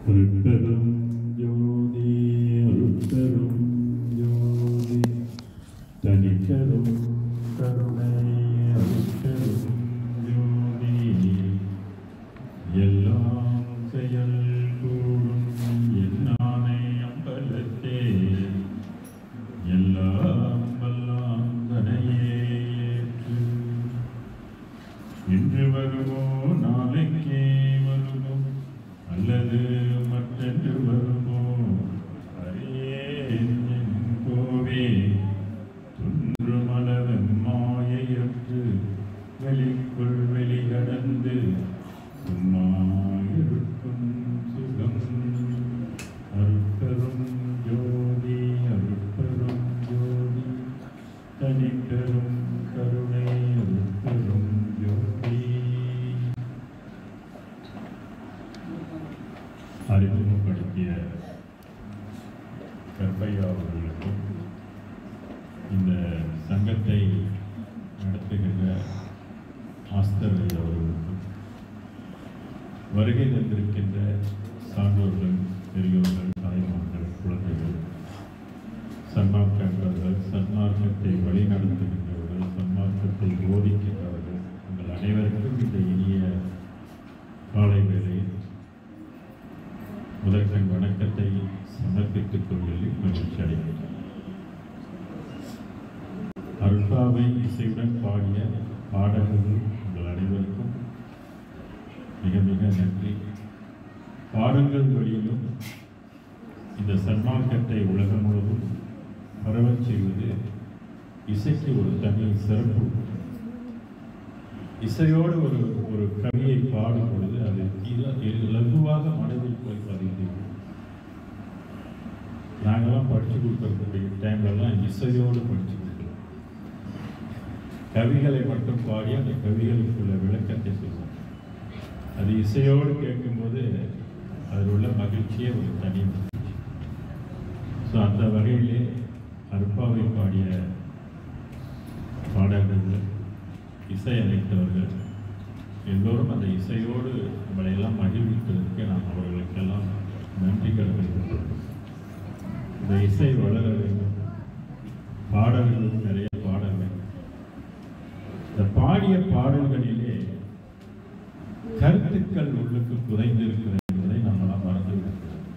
அருட்பெரும் ஜோதி அருட்பெரும் ஜோதி தனிப்பெரும் கருணை அருட்பெரும் ஜோதி எல்லாம் செயல் கூடும் என்னானை அம்பலத்தே எல்லாம் வல்லாம் தனையே ஏற்று இன்று வருமோ நாளைக்கே வருமோ அல்லது மற்றென்று வருமோ அறியேன் கோவே துன்றும் அளவன் மாயையற்று வெளிக்குள் வெளிகடந்து சும்மா இருக்கும் சுகம் அருட்பெரும் ஜோதி அருட்பெரும் ஜோதி தனிப்பெரும் கருணை அருட்பெரும் ஜோதி. அறிமுகப்படுத்திய கற்பையா அவர்களுக்கும் இந்த சங்கத்தை நடத்துகின்ற ஆஸ்தர் அவர்களுக்கும் வருகை தந்திருக்கின்ற சான்றோர்கள், பெரியோர்கள், தாய்மார்கள், குழந்தைகள், சன்மார்க்கர்கள், சன்மார்க்கத்தை வழிநடத்துகின்றவர்கள், சன்மார்க்கத்தை போதிக்கின்றவர்கள், உங்கள் அனைவருக்கும் இந்த இனிய காலை வேளையில் முதற்கண் வணக்கத்தை சமர்ப்பித்துக் கொள்வதில் மகிழ்ச்சி அடைகின்றனர். அருட்பாவை இசையுடன் பாடிய பாடல்கள் உங்கள் அனைவருக்கும் மிக மிக நன்றி. பாடல்கள் வழியிலும் இந்த சன்மார்க்கத்தை உலகம் முழுவதும் பரவச் செய்வது இசைக்கு ஒரு தனி சிறப்பு. இசையோடு ஒரு ஒரு கவியை பாடும் பொழுது அது இலகுவாக மனதில் போய் பதிந்து. நாங்கள்லாம் படித்து கொடுக்கக்கூடிய டைம்லலாம் இசையோடு படித்து கொடுக்குறோம். கவிகளை மட்டும் பாடி அந்த கவிகளுக்குள்ள விளக்கத்தை சொல்லுவோம். அது இசையோடு கேட்கும்போது அதில் உள்ள மகிழ்ச்சியே ஒரு தனி மகிழ்ச்சி. ஸோ அந்த வகையிலே அருட்பாவை பாடிய பாடல்கள், இசை அமைத்தவர்கள் எல்லோரும் அந்த இசையோடு நம்மளையெல்லாம் மகிழ்விப்பதற்கு நாம் அவர்களுக்கெல்லாம் நன்றி கடமைப்பட்டோம். இந்த இசை வளர வேண்டும், பாடல்களும் நிறைய பாட வேண்டும். இந்த பாடிய பாடல்களிலே கருத்துக்கள் உள்ளுக்கு புதைந்திருக்கிறது என்பதை நம்மளாம் மறந்துவிடுகிறோம்.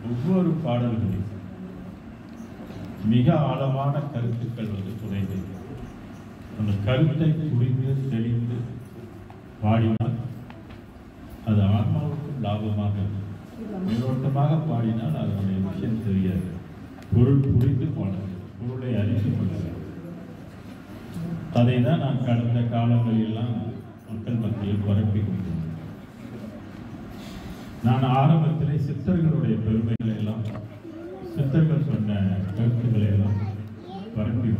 ஒவ்வொரு பாடல்களிலும் மிக ஆழமான கருத்துக்கள் புதைந்திருக்கிறது. அந்த கருத்தை புரிந்து தெளிந்து பாடினால் அது ஆன்மாவுக்கும் லாபமாக இருக்கும். மேலோட்டமாக பாடினால் அதனுடைய விஷயம் தெரியாது. பொருள் புரிந்து பாடுங்கள், பொருளை அறிந்து கொள்ளுங்கள். அதை தான் நான் கடந்த காலங்களெல்லாம் மக்கள் மத்தியில் பரப்பி கொண்டேன். நான் ஆரம்பத்திலே சித்தர்களுடைய பெருமைகளை எல்லாம், சித்தர்கள் சொன்ன கருத்துக்களை எல்லாம் பரப்பி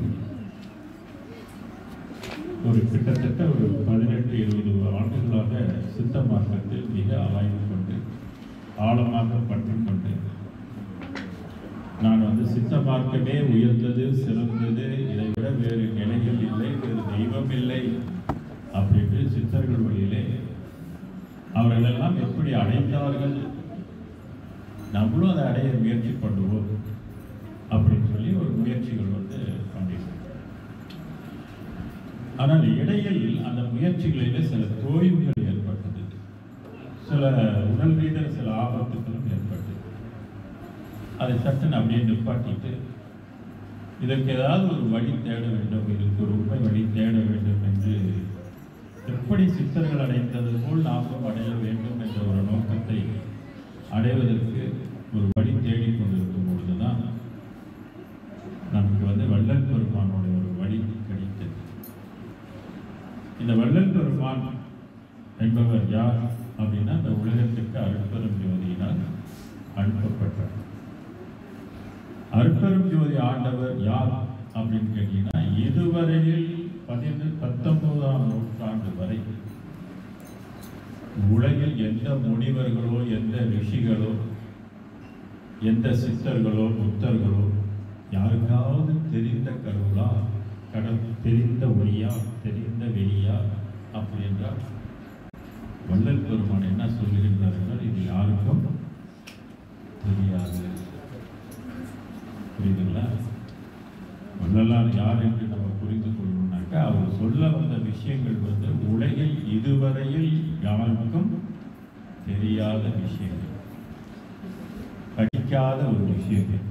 ஒரு கிட்டத்தட்ட ஒரு 18-20 ஆண்டுகளாக சித்த மார்க்கத்தில் மிக ஆய்வு கொண்டு ஆழமாக பற்றி கொண்டு நான் சித்த மார்க்கமே உயர்ந்தது, சிறந்தது, இதை விட வேறு நிலைகள் இல்லை, வேறு தெய்வம் இல்லை அப்படின்ட்டு சித்தர்கள் வழியிலே அவர்களெல்லாம் எப்படி அடைந்தார்கள், நம்மளும் அதை அடைய முயற்சி பண்ணுவோம் அப்படின்னு சொல்லி ஒரு முயற்சிகள் பண்ணியிருக்கோம். ஆனால் இடையில் அந்த முயற்சிகளிலே சில தோய்வுகள் ஏற்பட்டது, சில உடல் ரீதியாக சில ஆபத்துகளும் ஏற்பட்டது. அதை சட்டன் அப்படியே நிப்பாட்டிட்டு இதற்கு ஏதாவது ஒரு வழி தேட வேண்டும், இதற்கு ஒரு உண்மை வழி தேட வேண்டும் என்று எப்படி சித்தர்கள் அடைந்தது போல் நாமும் அடைய வேண்டும் என்ற ஒரு நோக்கத்தை அடைவதற்கு ஒரு வழி தேடிக்கொண்டிருக்கும் பொழுதுதான் நமக்கு வள்ளல் பெருமானுடைய ஒரு வழி கிடைத்தது. இந்த வள்ளல் பெருமான் என்பவர் யார் அப்படின்னா, இந்த உலகத்திற்கு அருட்பெரும் ஜோதியினால் அனுப்பப்பட்டார். அருட்பெரும் ஜோதி ஆண்டவர் யார் அப்படின்னு கேட்டீங்கன்னா, இதுவரையில் 19ஆம் நூற்றாண்டு வரை உலகில் எந்த முனிவர்களோ, எந்த ரிஷிகளோ, எந்த சித்தர்களோ, புத்தர்களோ யாருக்காவது தெரிந்த கடவுளா, தெரிந்த ஒளியா, தெரிந்த வெளியா அப்படி என்றால் வள்ளல் பெருமான் என்ன சொல்லுகின்றார்கள், இது யாருக்கும் தெரியாது. புரியுதுங்களா? வள்ளலார் யார் என்று நம்ம புரிந்து கொள்ளணும்னாக்கா, அவர் சொல்ல வந்த விஷயங்கள் உலகில் இதுவரையில் யாருக்கும் தெரியாத விஷயங்கள், படிக்காத ஒரு விஷயங்கள்.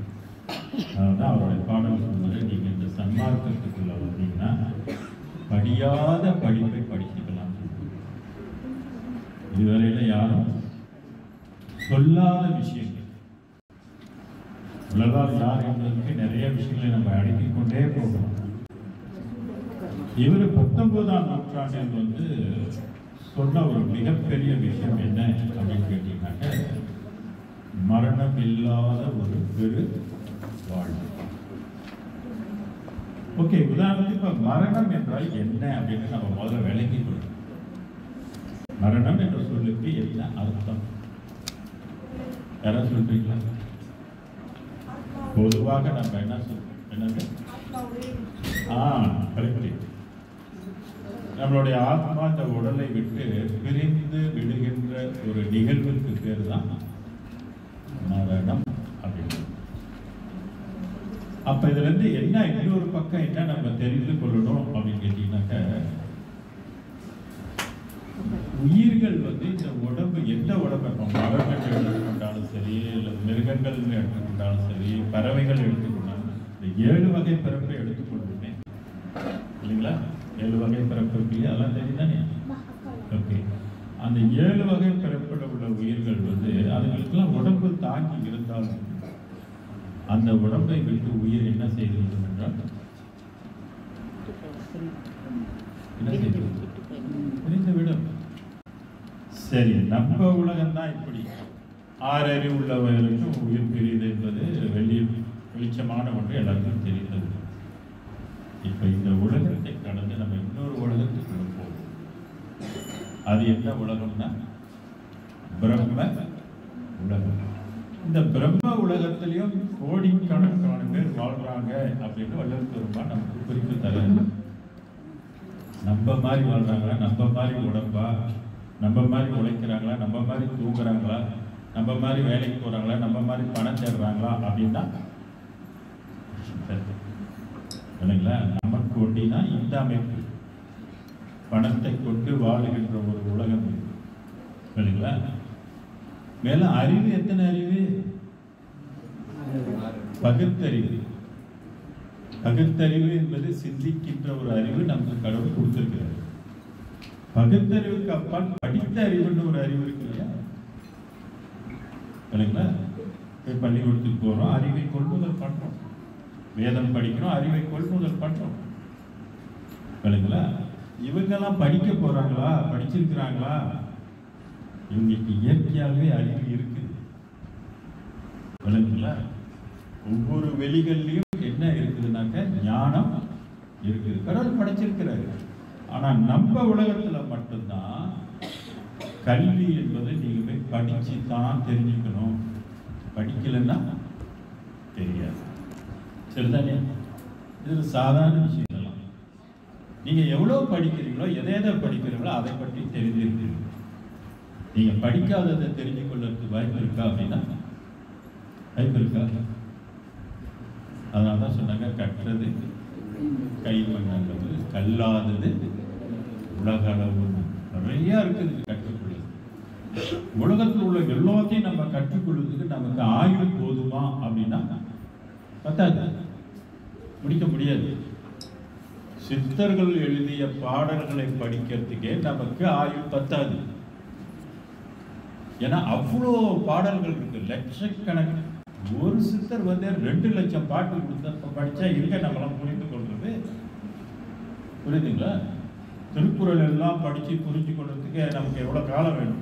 அதான் அவருடைய பாடல் சொல்வது, நீங்க இந்த சன்மார்க்கத்துக்குள்ள வந்தீங்கன்னா படியாத படிப்பை படிச்சுக்கலாம். இதுவரையில யாரும் சொல்லாத விஷயங்கள். வள்ளலார் யார் என்பதற்கு நிறைய விஷயங்களை நம்ம அடுக்கிக் கொண்டே போகணும். இவர் 19ஆம் நூற்றாண்டில் சொன்ன ஒரு மிகப்பெரிய விஷயம் என்ன அப்படின்னு கேட்டீங்கன்னாக்க, மரணம் இல்லாத ஒரு பெரு வாழ்வு. ஓகே, உதாரணத்துக்கு இப்ப மரணம் என்றால் என்ன அப்படின்னு நம்ம முதல்ல விளங்கிக் கொள்ளணும். மரணம் என்ற சொல்லுக்கு என்ன அர்த்தம்? யாராவது சொல்றீங்களா? பொதுவாக நம்ம என்ன சொல்றோம்? என்னது? கரெக்ட். நம்மளுடைய ஆத்மா இந்த உடலை விட்டு பிரிந்து விடுகின்ற ஒரு நிகழ்வுக்கு பேர் தான் மரணம் அப்படின்னு. அப்ப இதுல இருந்து என்ன இன்னொரு பக்கம் என்ன நம்ம தெரிந்து கொள்ளணும் அப்படின்னு கேட்டீங்கன்னாக்க, உயிர்கள் இந்த உடம்பு, எந்த உடம்பு மரங்கள் எடுத்துக்கொண்டாலும் சரி, இல்லை மிருகங்கள் எடுத்துக்கொண்டாலும் சரி, பறவைகள் எடுத்துக்கொண்டாலும், இந்த 7 வகை பிறப்பை எடுத்துக்கொள்ளுமே இல்லைங்களா? 7 வகை பிறப்பு இருக்கு, அதெல்லாம் தெரியுதானே? ஓகே, அந்த 7 வகை பிறப்பில் உள்ள உயிர்கள் அதுங்களுக்கெல்லாம் உடம்பு தாங்கி இருந்தாலும் அந்த உடம்பை விட்டு உயிர் என்ன செய்கிறது என்றால் விடும். சரி, நம்ம உலகம் தான் இப்படி 6 அறிவு உள்ளவர்களுக்கும் உயிர் பிரியுது என்பது வெளிச்சமான ஒன்று, எல்லாருக்கும் தெரிந்தது. இப்ப இந்த உலகத்தை கடந்து நம்ம இன்னொரு உலகத்துக்குள்ள போவோம். அது என்ன உலகம்னா பிரம்ம உலகம். இந்த பிரம்ம உலகத்திலையும் கோடிக்கணக்கான பேர் வாழ்றாங்க அப்படின்னு வள்ளல் பெருமான் நமக்கு குறிப்பு தராங்க. நம்ம மாதிரி வாழ்றாங்களா, நம்ம மாதிரி உடம்பா, நம்ம மாதிரி உழைக்கிறாங்களா, நம்ம மாதிரி தூங்குறாங்களா, நம்ம மாதிரி வேலைக்கு போறாங்களா, நம்ம மாதிரி பணம் தேடுறாங்களா அப்படின்னா இல்லைங்களா? நமக்கு ஒண்டினா இந்த அமைப்பு, பணத்தை கொண்டு வாழுகின்ற ஒரு உலகம் இல்லைங்களா? மேல அறிவு, எத்தனை அறிவு? பகுத்தறிவு. பகுத்தறிவு என்பது சிந்திக்கின்ற ஒரு அறிவு நமக்கு கடவுள் கொடுத்திருக்கிறார். பகுத்தறிவுக்கு அப்பால் படித்த அறிவுன்னு ஒரு அறிவு இருக்கு இல்லையா? இல்லைங்களா? பள்ளிக்கூடத்துக்கு போறோம், அறிவை கொள்முதல் பண்றோம், வேதம் படிக்கிறோம், அறிவை கொள்முதல் பண்றோம் இல்லைங்களா? இவங்கெல்லாம் படிக்க போறாங்களா, படிச்சிருக்கிறாங்களா? இவங்களுக்கு இயற்கையாகவே அறிவு இருக்குது இல்லைங்களா? ஒவ்வொரு வெளிகள்லையும் என்ன இருக்குதுனாக்க ஞானம் இருக்குது, கடவுள் படைச்சிருக்கிறாரு. ஆனா நம்ம உலகத்துல மட்டும்தான் கல்வி என்பதை நீங்க போய் படிச்சு தான் தெரிஞ்சுக்கணும், படிக்கலைன்னா தெரியாது. சரிதானே? இது சாதாரண விஷயம் எல்லாம். நீங்க எவ்வளவு படிக்கிறீங்களோ, எதை படிக்கிறீங்களோ அதை பற்றி தெரிஞ்சிருக்கீங்க. நீங்க படிக்காததை தெரிஞ்சு கொள்றதுக்கு வாய்ப்பு இருக்கா அப்படின்னா வாய்ப்பு இருக்கா? அதனால்தான் சொன்னாங்க, கற்றது கைமண்ணது, கல்லாதது உலகளவு. நிறைய இருக்குது கற்றுக்கொள்ளுது. உலகத்தில் உள்ள எல்லாத்தையும் நம்ம கற்றுக்கொள்வதுக்கு நமக்கு ஆயுள் போதுமா அப்படின்னா பத்தாது, முடிக்க முடியாது. சித்தர்கள் எழுதிய பாடல்களை படிக்கிறதுக்கே நமக்கு ஆயுள் பத்தாது. ஏன்னா அவ்வளோ பாடல்கள் இருக்கு, லட்சக்கணக்கு. ஒரு சித்தர் 2 லட்சம் பாட்டு கொடுத்த படிச்சா இருக்க நம்மளாம் புரிந்து கொள்றது. புரியுதுங்களா? திருக்குறள் எல்லாம் படிச்சு புரிஞ்சு கொள்றதுக்கு நமக்கு எவ்வளவு காலம் வேணும்?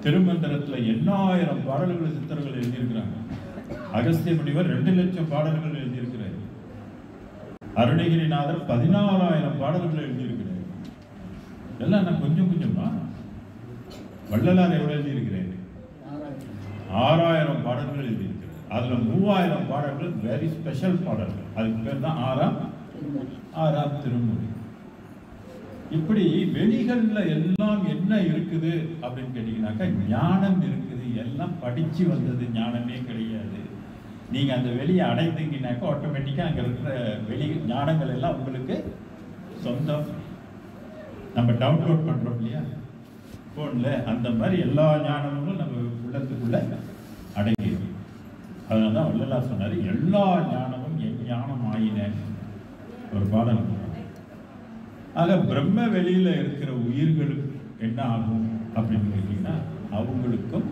திருமந்திரத்துல 8000 பாடல்கள் சித்தர்கள் எழுதியிருக்கிறாங்க. அகஸ்திய முனிவர் 2 லட்சம் பாடல்கள் எழுதியிருக்கிறார். அருணகிரிநாதர் 14000 பாடல்கள் எழுதியிருக்கிறார். இதெல்லாம் நான் கொஞ்சம் கொஞ்சமா. வள்ளலார் எவ்வளவு எழுதியிருக்கிறார்? 6000 பாடல்கள் எழுதியிருக்கிறார். அதுல 3000 பாடல்கள் வெரி ஸ்பெஷல் பாடல்கள். அதுக்கு பேர் தான் ஆறாம் திருமுறை. இப்படி வெளிகள்ல எல்லாம் என்ன இருக்குது அப்படின்னு கேட்டீங்கன்னாக்கா ஞானம் இருக்குது. எல்லாம் படிச்சு வந்தது ஞானமே கிடையாது. நீங்க அந்த வெளியை அடைந்தீங்கன்னாக்கா ஆட்டோமேட்டிக்கா அங்க இருக்கிற வெளி ஞானங்கள் எல்லாம் உங்களுக்கு சொந்தம். நம்ம டவுன்லோட் பண்றோம் இல்லையா போன்ல, அந்த மாதிரி எல்லா ஞானமும் நம்ம உள்ளத்துக்குள்ள அடங்கிடும். அதனாலதான் வள்ளலார் சொன்னாரு, எல்லா ஞானமும் என் ஞானம் ஆயின ஒரு பாடல். ஆக பிரம்ம வெளியில இருக்கிற உயிர்களுக்கு என்ன ஆகும் அப்படின்னு கேட்டீங்கன்னா, அவங்களுக்கும்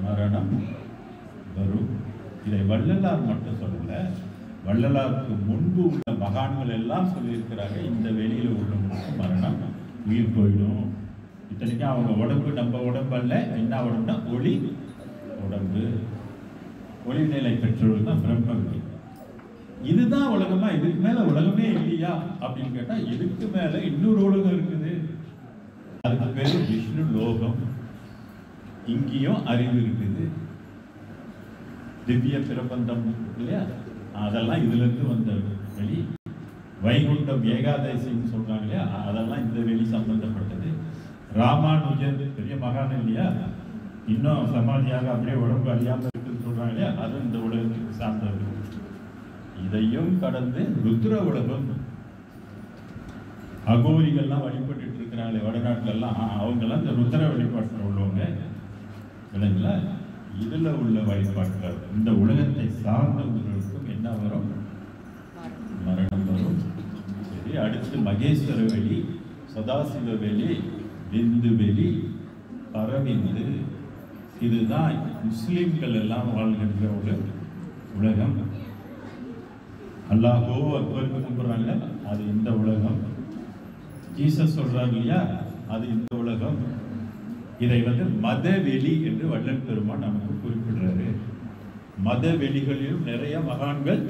மரணம் வரும். இதை வள்ளலார் மட்டும் சொல்லல, வள்ளலாருக்கு முன்பு உள்ள மகான்கள் எல்லாம் சொல்லியிருக்கிறாங்க, இந்த வெளியில உள்ளவங்களுக்கு மரணம், உயிர் போயிடும். இத்தனைக்கும் அவங்க உடம்பு நம்ம உடம்பு அல்ல, என்ன உடம்புனா ஒளி உடம்பு. ஒளி நிலை பெற்றோர்கள் தான் பிரம்ம வெளி. இதுதான் உலகமா? இதுக்கு மேல உலகமே இல்லையா அப்படின்னு கேட்டா, இதுக்கு மேல இன்னொரு உலகம் இருக்குது. அதுக்கு பேரு விஷ்ணு லோகம். இங்கேயும் அறிவு இருக்குது, திவ்ய பிரபந்தம் இல்லையா, அதெல்லாம் இதுல இருந்து வந்த வெளி. வைகுண்டம் ஏகாதசின்னு சொல்றாங்க இல்லையா, அதெல்லாம் இந்த வெளி சம்பந்தப்பட்டது. ராமானுஜர் பெரிய மகான் இல்லையா, இன்னும் சமாதியாக அப்படியே உடம்பு அறியாம இருக்குன்னு சொல்றாங்க இல்லையா, அது இந்த உலகத்துக்கு சார்ந்தது. இதையும் கடந்து ருத்ர உலகம், அகோரிகள்லாம் வழிபட்டு இருக்கிறாங்களே வடநாட்டுல எல்லாம், அவங்கெல்லாம் இந்த ருத்ர வழிபாட்டில் உள்ளவங்க இல்லைங்களா. இதுல உள்ள வழிபாட்டுல இந்த உலகத்தை சார்ந்தவர்களுக்கும் என்ன வரும்? மரணம் வரும். சரி, அடுத்து மகேஸ்வர வெளி, சதாசிவ வெளி, விந்து வெளி, பரவிந்து. இதுதான் முஸ்லிம்கள் எல்லாம் வாழ்கின்ற ஒரு உலகம். அல்லாஹோ அக்பருக்கு கும்பிடுறாங்க, அது இந்த உலகம். ஜீசஸ் சொல்றாங்க இல்லையா, அது இந்த உலகம். இதை மத வெளி என்று வள்ளல் பெருமான் நமக்கு குறிப்பிடுறாரு. மத வெளிகளிலும் நிறைய மகான்கள்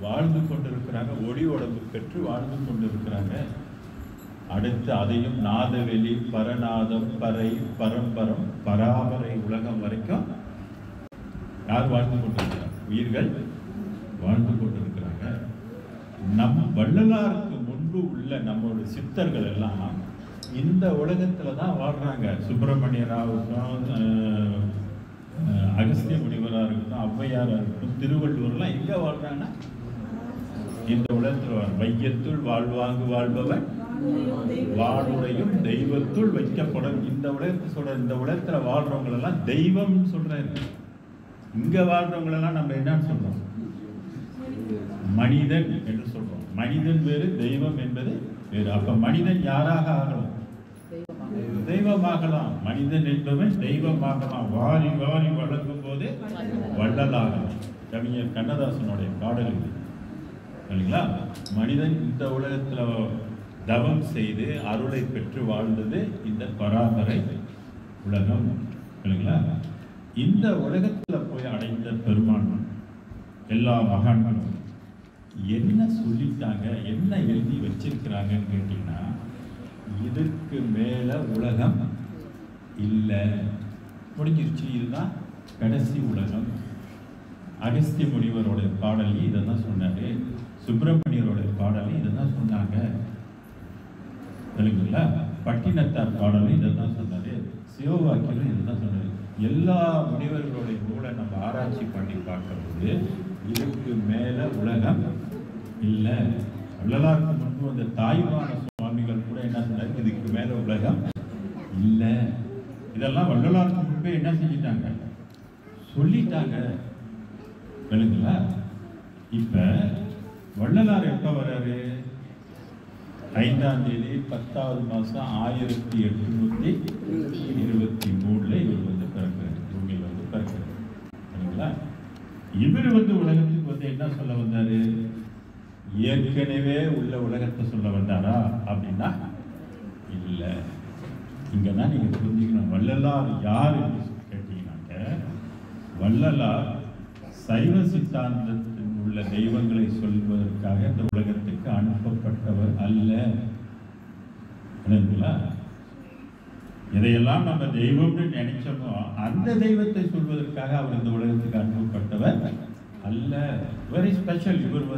வாழ்ந்து கொண்டிருக்கிறாங்க, ஒளி உடம்பு பெற்று வாழ்ந்து கொண்டிருக்கிறாங்க. அடுத்து அதையும் நாதவெளி, பரநாதம், பறை, பரம்பரம், பராபரை உலகம் வரைக்கும் யார் வாழ்ந்து கொண்டிருக்கிறார்? உயிர்கள் வாழ்ந்து கொண்டிருக்கிறாங்க. நம் வள்ளலாருக்கு முன்பு உள்ள நம்மளுடைய சித்தர்கள் எல்லாம் இந்த உலகத்துல தான் வாழ்றாங்க. சுப்பிரமணியராகட்டும், அகஸ்திய முனிவராக இருக்கட்டும், ஔவையாரா இருக்கட்டும், திருவள்ளுவர்லாம் எங்க வாழ்றாங்கன்னா இந்த உலகத்துல. வையத்துள் வாழ்வாங்கு வாழ்பவன் வாழுடையும் தெய்வத்துள் வைக்கப்படும். இந்த உலகத்தை சொல்ற, இந்த உலகத்துல வாழ்றவங்க எல்லாம் தெய்வம் சொல்றாரு. இங்க வாழ்றவங்களெல்லாம் நம்ம என்னன்னு சொல்றோம்? மனிதன் என்று சொல்றோம். மனிதன் வேறு, தெய்வம் என்பது வேறு. அப்ப மனிதன் யாராக ஆகலாம்? தெய்வமாகலாம். மனிதன் என்பவன் தெய்வமாகலாம். வாரி வாரி வழங்கும் போது வள்ளலாகலாம். கவிஞர் கண்ணதாசனுடைய பாடல் இல்லைங்களா. மனிதன் இந்த உலகத்துல தவம் செய்து அருளை பெற்று வாழ்ந்தது இந்த பராபரை உலகம் இல்லைங்களா. இந்த உலகத்துல போய் அடைந்த பெருமான் எல்லா மகான்களும் என்ன சொல்லிட்டாங்க, என்ன எழுதி வச்சிருக்கிறாங்கன்னு கேட்டீங்கன்னா, இதுக்கு மேல உலகம் இல்லை, முடிஞ்சிருச்சு, இதுதான் கடைசி உலகம். அகஸ்திய முனிவரோட பாடலி இதை தான் சொன்னாரு, சுப்பிரமணியரோட பாடலி இதை தான் சொன்னாங்க இல்லைங்களா. பட்டினத்தார் பாடலும் இதை தான் சொன்னாரு, சிவவாக்கியரும் இதை தான் சொன்னாரு. எல்லா முனிவர்களுடைய நூலை நம்ம ஆராய்ச்சி பண்ணி பார்க்கும்போது இதுக்கு மேல உலகம் இல்லை. வள்ளலாருக்கு முன்பு வந்த தாய்மான சுவாமிகள் கூட என்ன சொன்னாரு, இதுக்கு மேல உலகம் இல்லை. இதெல்லாம் வள்ளலாருக்கு முன்பே என்ன செஞ்சிட்டாங்க, சொல்லிட்டாங்க இல்லைங்களா. இப்ப வள்ளலார் எப்ப வர்றாரு? 5ஆம் தேதி 10வது மாசம் 1823 இவர் பிறக்கிறார், பூமியில் பிறக்கிறார் சரிங்களா. இவர் உலகத்துக்கு என்ன சொல்ல வந்தாரு? ஏற்கனவே உள்ள உலகத்தை சொல்ல வந்தாரா அப்படின்னா இல்ல. இங்கதான் நீங்க புரிஞ்சுக்கணும், வள்ளலார் யார் என்று கேட்டீங்கன்னாக்க, வள்ளலார் சைவ சித்தாந்தத்தில் உள்ள தெய்வங்களை சொல்வதற்காக இந்த உலகத்துக்கு அனுப்பப்பட்டவர் அல்ல. எதையெல்லாம் நம்ம தெய்வம்னு நினைச்சோமோ அந்த தெய்வத்தை சொல்வதற்காக அவர் இந்த உலகத்துக்கு அனுப்பப்பட்டவர் அல்ல. Very special. இவர்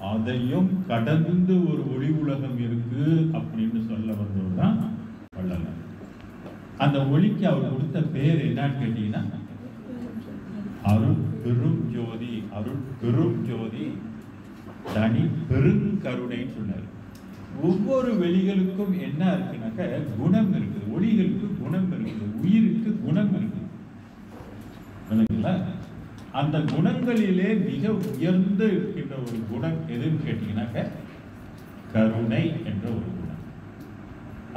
அதையும் கடந்து ஒரு ஒளி உலகம் இருக்கு அப்படின்னு சொல்ல வந்தவர் தான் வள்ளலார். அந்த ஒளிக்கு அவர் கொடுத்த பேர் என்னன்னு கேட்டீங்கன்னா அருள் பெரும் ஜோதி. அருள் பெரும் ஜோதி தனி பெருங்கருணைன்னு சொன்னார். ஒவ்வொரு வெளிகளுக்கும் என்ன இருக்குனாக்க குணம் இருக்குது. ஒளிகளுக்கு குணம் இருக்குது, உயிருக்கு குணம் இருக்குது. அந்த குணங்களிலே மிக உயர்ந்து இருக்கின்ற ஒரு குணம் எதுன்னு கேட்டீங்கன்னாக்க கருணை என்ற ஒரு குணம்.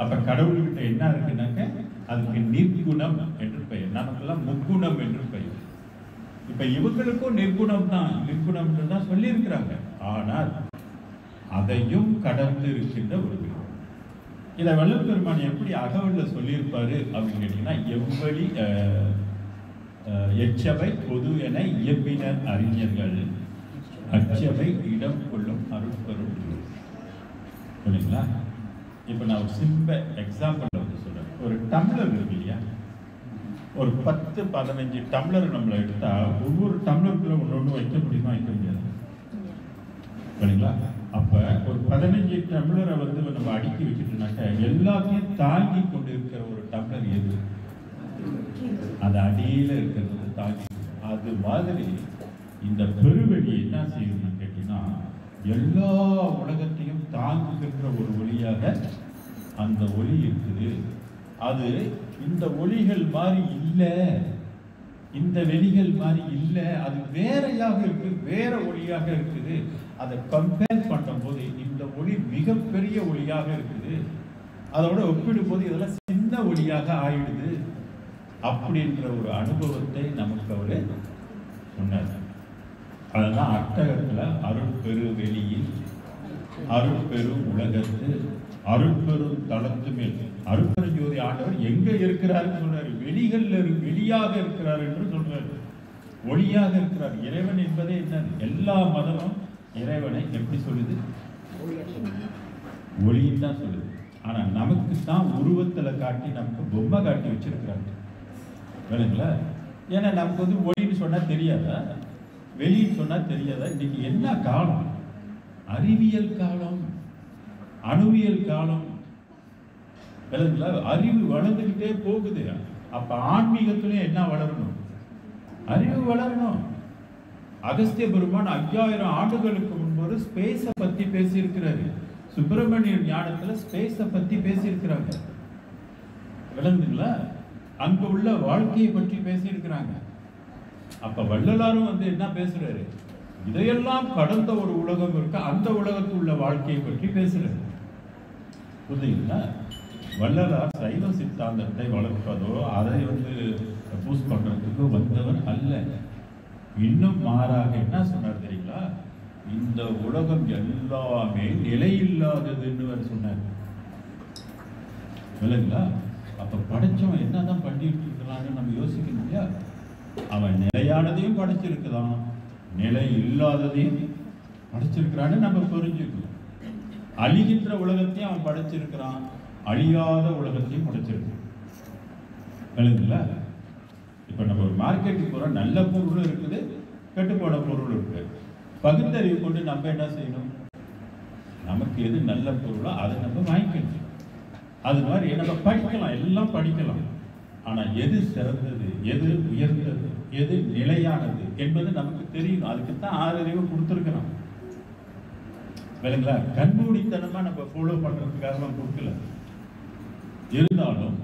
அப்ப கடவுள்கிட்ட என்ன இருக்குனாக்க அதுக்கு நிர்குணம் என்று பெயர், நமக்கெல்லாம் முக்குணம் என்று பெயர். இப்ப இவங்களுக்கும் நிர்குணம் தான், நிர்குணம் தான் சொல்லி இருக்கிறாங்க. ஆனால் அதையும் கடந்து இருக்கின்ற ஒரு குணம். இதை வள்ளல் பெருமான் எப்படி அகவல்ல சொல்லியிருப்பாரு அப்படின்னு கேட்டீங்கன்னா, எவ்வளி எச்சவை பொது என இயம்பினர் அறிஞர்கள் அச்சவை இடம் கொள்ளும் அருட்பெரும் இல்லைங்களா. இப்போ நான் ஒரு சிம்பிள் எக்ஸாம்பிள் வந்து சொல்றேன். ஒரு டம்ளர் இருக்கு இல்லையா, ஒரு 10-15 டம்ளர் நம்மளை எடுத்தா ஒவ்வொரு டம்ளருக்குள்ள ஒன்று வைக்க முடியுமா? வைக்க முடியாது இல்லைங்களா. அப்ப ஒரு 15 டம்ளரை வந்து நம்ம அடுக்கி வச்சுட்டோம்னாக்க எல்லாத்தையும் தாங்கி கொண்டு இருக்கிற ஒரு டம்ளர் எது? அது அடியில இருக்கிறது தாங்கி. அது மாதிரி இந்த பெருவெளி என்ன செய்யணும்னு கேட்டீங்கன்னா, எல்லா உலகத்தையும் தாங்குகின்ற ஒரு ஒளியாக அந்த ஒளி இருக்குது. அது இந்த ஒளிகள் மாதிரி இல்லை, இந்த வெளிகள் மாதிரி இல்லை, அது வேறையாக இருக்கு, வேற ஒளியாக இருக்குது. அதை கம்பேர் பண்ணும்போது இந்த ஒளி மிகப்பெரிய ஒளியாக இருக்குது, அதோட ஒப்பிடும் போது இதெல்லாம் சின்ன ஒளியாக ஆயிடுது அப்படின்ற ஒரு அனுபவத்தை நமக்கு அவரு சொன்னார். அதுதான் அட்டகத்துல அருட்பெரு வெளியில் அருட்பெரும் உலகத்து அருட்பெரும் தளத்து மேல் அருட்பெரும் ஜோதி ஆண்டவர் எங்க இருக்கிறாருன்னு சொல்றாரு. வெளிகள்ல வெளியாக இருக்கிறார் என்று சொல்றாரு, ஒளியாக இருக்கிறார். இறைவன் என்பதே என்ன? எல்லா மதமும் இறைவனை எப்படி சொல்லுது? ஒளின்னு தான் சொல்லுது. ஆனா நமக்கு தான் உருவத்துல காட்டி நமக்கு பொம்மை காட்டி வச்சிருக்கிறாங்க வேணுங்களா. ஏன்னா நமக்கு வந்து ஒளின்னு சொன்னா தெரியாதா, வெளின்னு சொன்னா தெரியாதா? இன்னைக்கு என்ன காலம்? அறிவியல் காலம், அணுவியல் காலம் வேணுங்களா. அறிவு வளர்ந்துக்கிட்டே போகுது. அப்ப ஆன்மீகத்திலையும் என்ன வளரணும்? அறிவு வளரணும். அகஸ்திய பெருமான் 5000 ஆண்டுகளுக்கு முன்பு ஸ்பேஸை பத்தி பேசியிருக்கிறாரு. சுப்பிரமணியன் ஞானத்துல ஸ்பேஸை பத்தி பேசியிருக்கிறாங்க விளங்குங்களா. அங்க உள்ள வாழ்க்கையை பற்றி பேசியிருக்கிறாங்க. அப்ப வள்ளலாரும் வந்து என்ன பேசுறாரு? இதையெல்லாம் கடந்த ஒரு உலகம் இருக்கு, அந்த உலகத்தில் உள்ள வாழ்க்கையை பற்றி பேசுறாரு. புரியுதுங்களா. வள்ளலார் சைவ சித்தாந்தத்தை வளர்ப்பதோ அதை வந்து பூஸ் பண்றதுக்கு வந்தவர் அல்ல. இன்னும் மாறாக என்ன சொன்னார் தெரியுங்களா? இந்த உலகம் எல்லாமே நிலையில்லாததுன்னு சொன்னார் இல்லைங்களா. அப்ப படைச்சவன் என்னதான் பண்ணிட்டு இருக்கலாம்னு நம்ம யோசிக்கணும் இல்லையா. அவன் நிலையானதையும் படைச்சிருக்கிறான், நிலை இல்லாததையும் படைச்சிருக்கிறான்னு நம்ம புரிஞ்சுக்கணும். அழிகின்ற உலகத்தையும் அவன் படைச்சிருக்கிறான், அழியாத உலகத்தையும் படைச்சிருக்கான் இல்லைங்களா. இப்ப நம்ம ஒரு மார்க்கெட்டுக்கு போறோம், நல்ல பொருளும் இருக்குது, கெட்டுப்போன பொருள் இருக்கு. பகுத்தறிவு கொண்டு நம்ம என்ன செய்யணும்? நமக்கு எது நல்ல பொருளோ அதை நம்ம வாங்கிக்கணும். அது மாதிரி நம்ம படிக்கலாம், எல்லாம் படிக்கலாம். ஆனா எது சிறந்தது, எது உயர்ந்தது, எது நிலையானது என்பது நமக்கு தெரியணும். அதுக்குத்தான் 6 அறிவு கொடுத்துருக்கிறோம் இல்லைங்களா. கண்மூடித்தனமா நம்ம ஃபாலோ பண்றதுக்காக நம்ம கொடுக்கல. இருந்தாலும்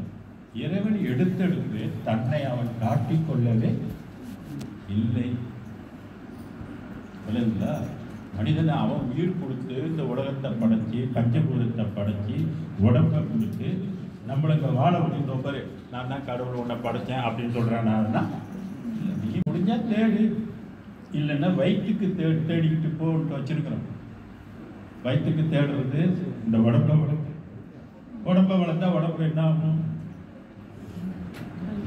இறைவன் எடுத்தெடுத்து தன்னை அவன் காட்டிக்கொள்ளவே இல்லை இல்லைங்களா. மனிதனை அவன் உயிர் கொடுத்து இந்த உலகத்தை படைச்சி, பஞ்சபூதத்தை படைச்சி, உடம்பை கொடுத்து நம்மளுக்கு வாழ முடியும். பாரு, நான் தான் கடவுள் உன்னை படைச்சேன் அப்படின்னு சொல்றானா? நீ முடிஞ்சா தேடு, இல்லைன்னா வயிற்றுக்கு தேடிக்கிட்டு போட்டு வச்சிருக்கிறோம். வயிற்றுக்கு தேடுறது இந்த உடம்பை வளர்த்தா உடம்பு என்ன ஆகும்?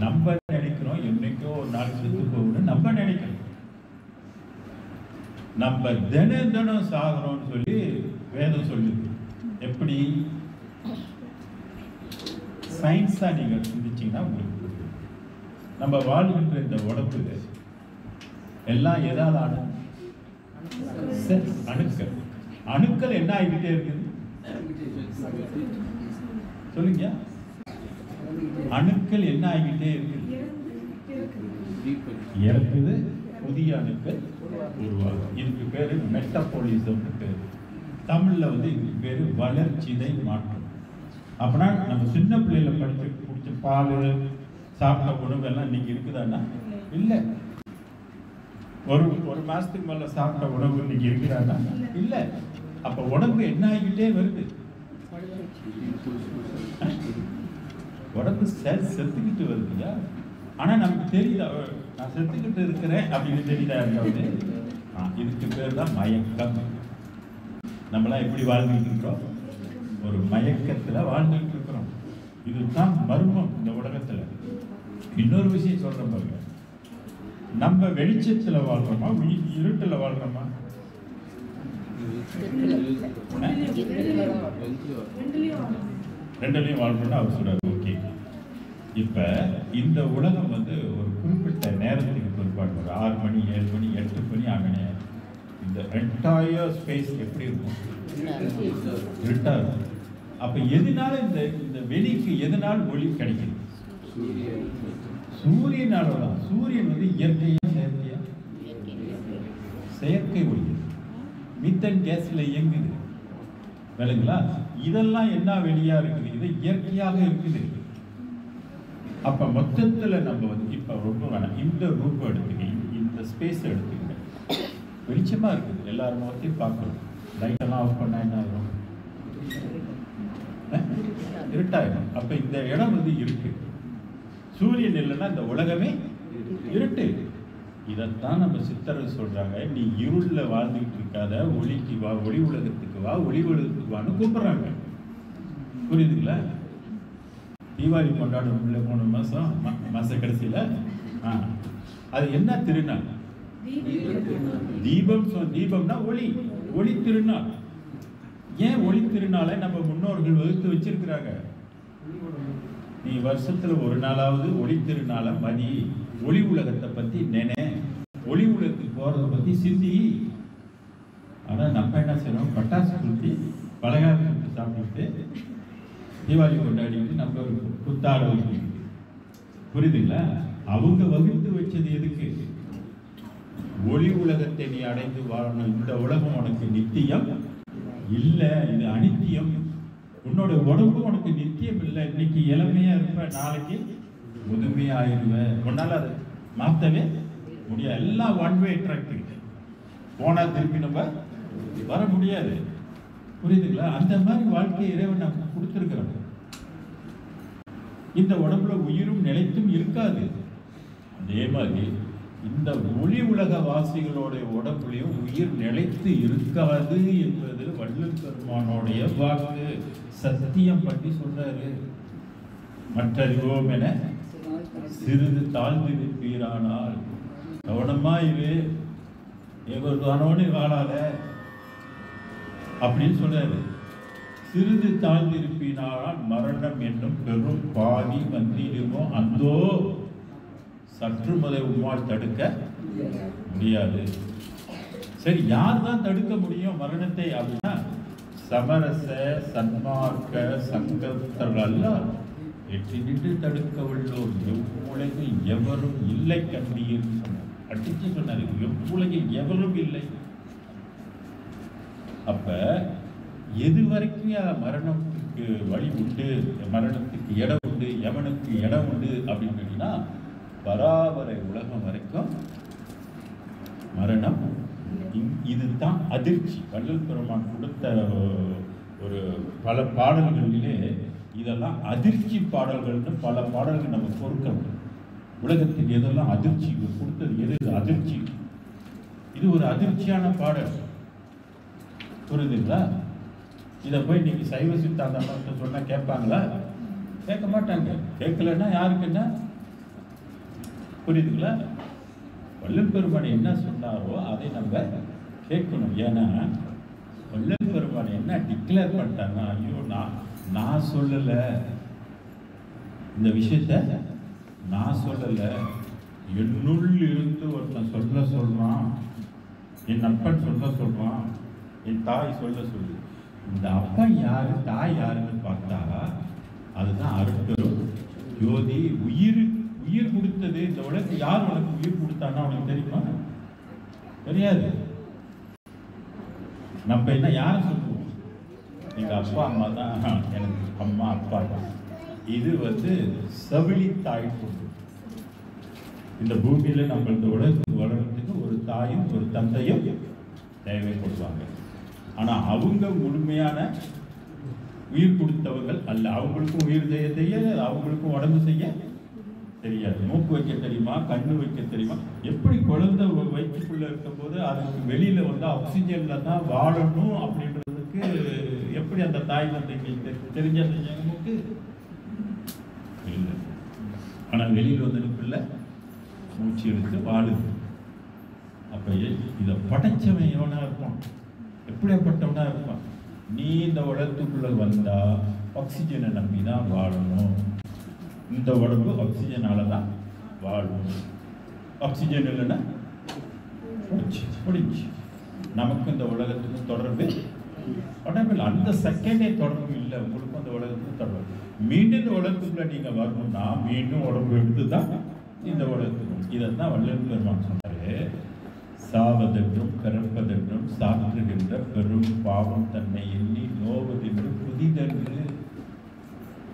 நம்ம நினைக்கிறோம் என்னைக்கோ ஒரு நாள் செத்து போகணும்னு நம்ம நினைக்கிறோம். நம்ம தினம் சாகிறோம்னு சொல்லி வேதம் சொல்லுது. எப்படி? சயின்ஸா நீங்க சிந்திச்சீங்கன்னா உங்களுக்கு நம்ம வாழ்கின்ற இந்த உடம்பு எல்லாம் எதாவது அணுக்கள். அணுக்கள் என்ன ஆகிக்கிட்டே இருக்குது? சொல்லுங்க. அணுக்கள் என்ன ஆகிக்கிட்டே இருக்குது? இறக்குது, புதிய அணுக்கள் உருவாகும். இதுக்கு பேரு மெட்டபாலிசம் பேரு. தமிழ்ல இதுக்கு பேரு வளர்ச்சிதை மாற்றம். அப்படின்னா நம்ம சின்ன பிள்ளையில படிச்சு குடிச்ச பால், சாப்பிட்ட உணவு எல்லாம் இன்னைக்கு இருக்குதான்னா இல்லை. ஒரு மாசத்துக்கு மேல சாப்பிட்ட உணவு இன்னைக்கு இருக்குதான்னா இல்லை. அப்ப உடம்பு என்ன ஆகிக்கிட்டே வருது? உடம்பு செத்துக்கிட்டு வருதுயா. ஆனா நமக்கு தெரியுதா நான் செத்துக்கிட்டு இருக்கிறேன் அப்படின்னு தெரியுதா? இருக்காது. இதுக்கு பேர் தான் மயக்கம். நம்மளாம் எப்படி வாழ்ந்துட்டு இருக்கிறோம்? ஒரு மயக்கத்துல வாழ்ந்துட்டு இருக்கிறோம். இதுதான் மர்மம் இந்த உலகத்துல. இன்னொரு விஷயம் சொல்றேன் பாருங்க, நம்ம வெளிச்சத்துல வாழ்றோமா இருட்டுல வாழ்றோமா? ரெண்டுலையும் வாழ்றோம்னு அவர் சொல்றாரு. ஓகே, இப்ப இந்த உலகம் ஒரு குறிப்பிட்ட நேரத்துக்கு பிற்பாடு ஒரு 6 மணி 7 மணி 8 மணி ஆகினே இந்த என்டையர் ஸ்பேஸ் எப்படி இருக்கும்? இருட்டா இருக்கும். அப்ப எதனால இந்த வெளிக்கு எதனால் ஒளி கிடைக்குது? சூரியனால தான். சூரியன் இயற்கையா செயற்கையா? செயற்கை ஒளி. மீத்தேன் கேஸ்ல இயங்குது. விளங்குங்களா? இதெல்லாம் என்ன வெளியா இருக்குது? இது இயற்கையாக இருக்குது. அப்ப மொத்தத்துல நம்ம இப்ப ரொம்ப வேணாம், இந்த ரூம் எடுத்துக்கீங்க, இந்த ஸ்பேஸ் எடுத்துக்கீங்க, வெளிச்சமா இருக்குது, எல்லாரும் முகத்தையும் பார்க்கணும். லைட் எல்லாம் ஆஃப் பண்ணா என்ன ஆகும்? இருட்டாயிடும். அப்ப இந்த இடம் இருக்கு. சூரியன் இல்லைன்னா இந்த உலகமே இருட்டு. இதைத்தான் நம்ம சித்தர்கள் சொல்றாங்க, நீ இருள்ல வாழ்ந்துட்டு இருக்காத, ஒளிக்கு வா, ஒளி உலகத்துக்கு வா, ஒளி உலகத்துக்கு வான்னு கூப்பிடுறாங்க. புரியுதுங்களா? தீபாவளி கொண்டாடும் 3 மாச கடைசியில அது என்ன திருநாள்? தீபம். தீபம்னா ஒளி, ஒளி திருநாள். ஏன் ஒளி திருநாளை நம்ம முன்னோர்கள் வகுத்து வச்சிருக்கிறாங்க? நீ வருஷத்துல ஒரு நாளாவது ஒளி திருநாளை மதி, ஒளி உலகத்தை பத்தி நினை, ஒளி உலகத்துக்கு போறதை பத்தி சிந்தி. ஆனா நம்ம என்ன செய்யறோம்? பட்டாசு குத்தி பலகாரம் சுட்டு சாப்பிட்டு தீபாவளி கொண்டாடிட்டு நம்ம ஒரு புத்தாட வைக்க. புரியுதுங்களா? அவங்க வகுத்து வச்சது எதுக்கு? ஒளி உலகத்தை நீ அடைந்து வாழணும். இந்த உலகம் உனக்கு நித்தியம் இல்லை, இது அனித்தியம். உன்னோட உடம்பு உனக்கு நித்தியம் இல்லை. இன்னைக்கு இளமையா இருப்ப, நாளைக்கு முதுமையாயிருவேன். உன்னால அதை மாற்றவே முடியாது. எல்லாம் ஒன் வே ட்ராக். போனா திருப்பி நம்ம வர முடியாது. புரியுதுங்களா? அந்த மாதிரி வாழ்க்கை இறைவன் நமக்கு கொடுத்திருக்கிறோம். இந்த உடம்புல உயிரும் நிலைத்தும் இருக்காது. அதே மாதிரி இந்த ஒளி உலக வாசிகளோட உடம்புலையும் உயிர் நிலைத்து இருக்காது என்பது வள்ளல் பெருமானுடைய வாக்கு. சத்தியம் பண்ணி சொல்றாரு. மற்றறிவோம் என சிறிது தாழ்ந்திருப்பீரானால் கவனமா இரு, ஏகோதானோடு வாழாத அப்படின்னு சொல்றாரு. சிறிது தாழ்ந்திருப்பினால் மரணம் என்னும் பெரும் பாவி வந்திடுமோ அந்தோ சற்று முதல் உம்மால் தடுக்க முடியாது. சரி, யார் தான் தடுக்க முடியும் மரணத்தை அப்படின்னா? சமரச சன்மார்க்க சங்கத்தர்கள் எட்டி நின்று தடுக்க உள்ளோர் எவ்வுலகில் எவரும் இல்லை கண்டீர் அடிச்சு சொன்னார். எவ்வுலகில் எவரும் இல்லை. அப்ப எது வரைக்கும் மரணத்துக்கு வழி உண்டு, மரணத்துக்கு இடம் உண்டு, எவனுக்கு இடம் உண்டு அப்படின்னு கேட்டீங்கன்னா பராபரை உலகம் வரைக்கும் மரணம். இதுதான் அதிர்ச்சி. வள்ளல் பெருமான் கொடுத்த ஒரு பல பாடல்களிலே இதெல்லாம் அதிர்ச்சி பாடல்கள்னு பல பாடல்கள் நம்ம பொறுக்கணும். உலகத்துக்கு எதெல்லாம் அதிர்ச்சி கொடுத்தது, எது அதிர்ச்சி, இது ஒரு அதிர்ச்சியான பாடல். புரியுதுங்களா? இதை போய் நீங்க சைவ சித்தாந்தம் சொன்னா கேட்பாங்களா? கேட்க மாட்டாங்க. கேட்கலன்னா யாருக்கு என்ன? புரியுதுங்களா? வள்ளல் பெருமான் என்ன சொன்னாரோ அதை நம்ம கேட்கணும். ஏன்னா வள்ளல் பெருமான் என்ன டிக்ளேர் பண்ணிட்டாங்கன்னா, ஐயோ நான் சொல்லலை, இந்த விஷயத்த நான் சொல்லலை, என்னுள் இருந்து ஒருத்தன் சொல்றான், என் அப்பன் சொல்றான், என் தாய் சொல்லு இந்த அப்பா யாரு தாய் யாருன்னு பார்த்தா அதுதான் அருட்பெரும் ஜோதி. உயிர் கொடுத்தது இந்த உலகத்துக்கு யார் உனக்கு உயிர் கொடுத்தான்னா உனக்கு தெரியுமா? தெரியாது. நம்ம என்ன யாரை சொல்லுவோம்? எங்க அப்பா அம்மா தான் எனக்கு அம்மா அப்பா தான். இது செவிலி தாய் பொருள். இந்த பூமியில நம்ம இந்த உலகத்துக்கு வளர்றதுக்கு ஒரு தாயும் ஒரு தந்தையும் தேவைப்படுவாங்க. ஆனா அவங்க முழுமையான உயிர் கொடுத்தவர்கள் அல்ல. அவங்களுக்கும் உயிர் செய்ய அவங்களுக்கும் உடம்பு செய்ய தெரியாது. மூக்கு வைக்க தெரியுமா, கண்ணு வைக்க தெரியுமா? எப்படி குழந்தை வயிற்றுக்குள்ள இருக்கும் போது அதுக்கு வெளியில ஆக்சிஜன்ல தான் வாழணும் அப்படின்றதுக்கு எப்படி அந்த தாய் தந்தைங்களுக்கு தெரிஞ்ச மூக்கு இல்லை. ஆனா வெளியில் வந்ததுக்குள்ள மூச்சு எடுத்து வாழுது. அப்ப இதை படைச்சவன் எவனா இருப்பான்? எப்படியாப்பட்டவனா இருப்பான்? நீ இந்த உலகத்துக்குள்ள வந்தா ஆக்சிஜனை நம்பி தான் வாழணும். இந்த உடம்பு ஆக்சிஜனால தான் வாழும். ஆக்சிஜன் இல்லைன்னா முடிஞ்சு. நமக்கு இந்த உலகத்துக்கு தொடர்பு உடம்பில் அந்த செகண்டே தொடர்பு இல்லை. உங்களுக்கும் அந்த உலகத்துக்கு தொடர்பு. மீண்டும் இந்த உலகத்துக்குள்ள நீங்க வரணும்னா மீண்டும் உடம்பு எடுத்து தான் இந்த உலகத்துக்கு. இதைத்தான் வள்ளல் பெருமான் சொன்னாரு. சாவதென்றும் பிறப்பதென்றும் சாற்றுகின்ற பெரும் பாவம் தன்னை எண்ணி நோவதென்று புதிதென்று.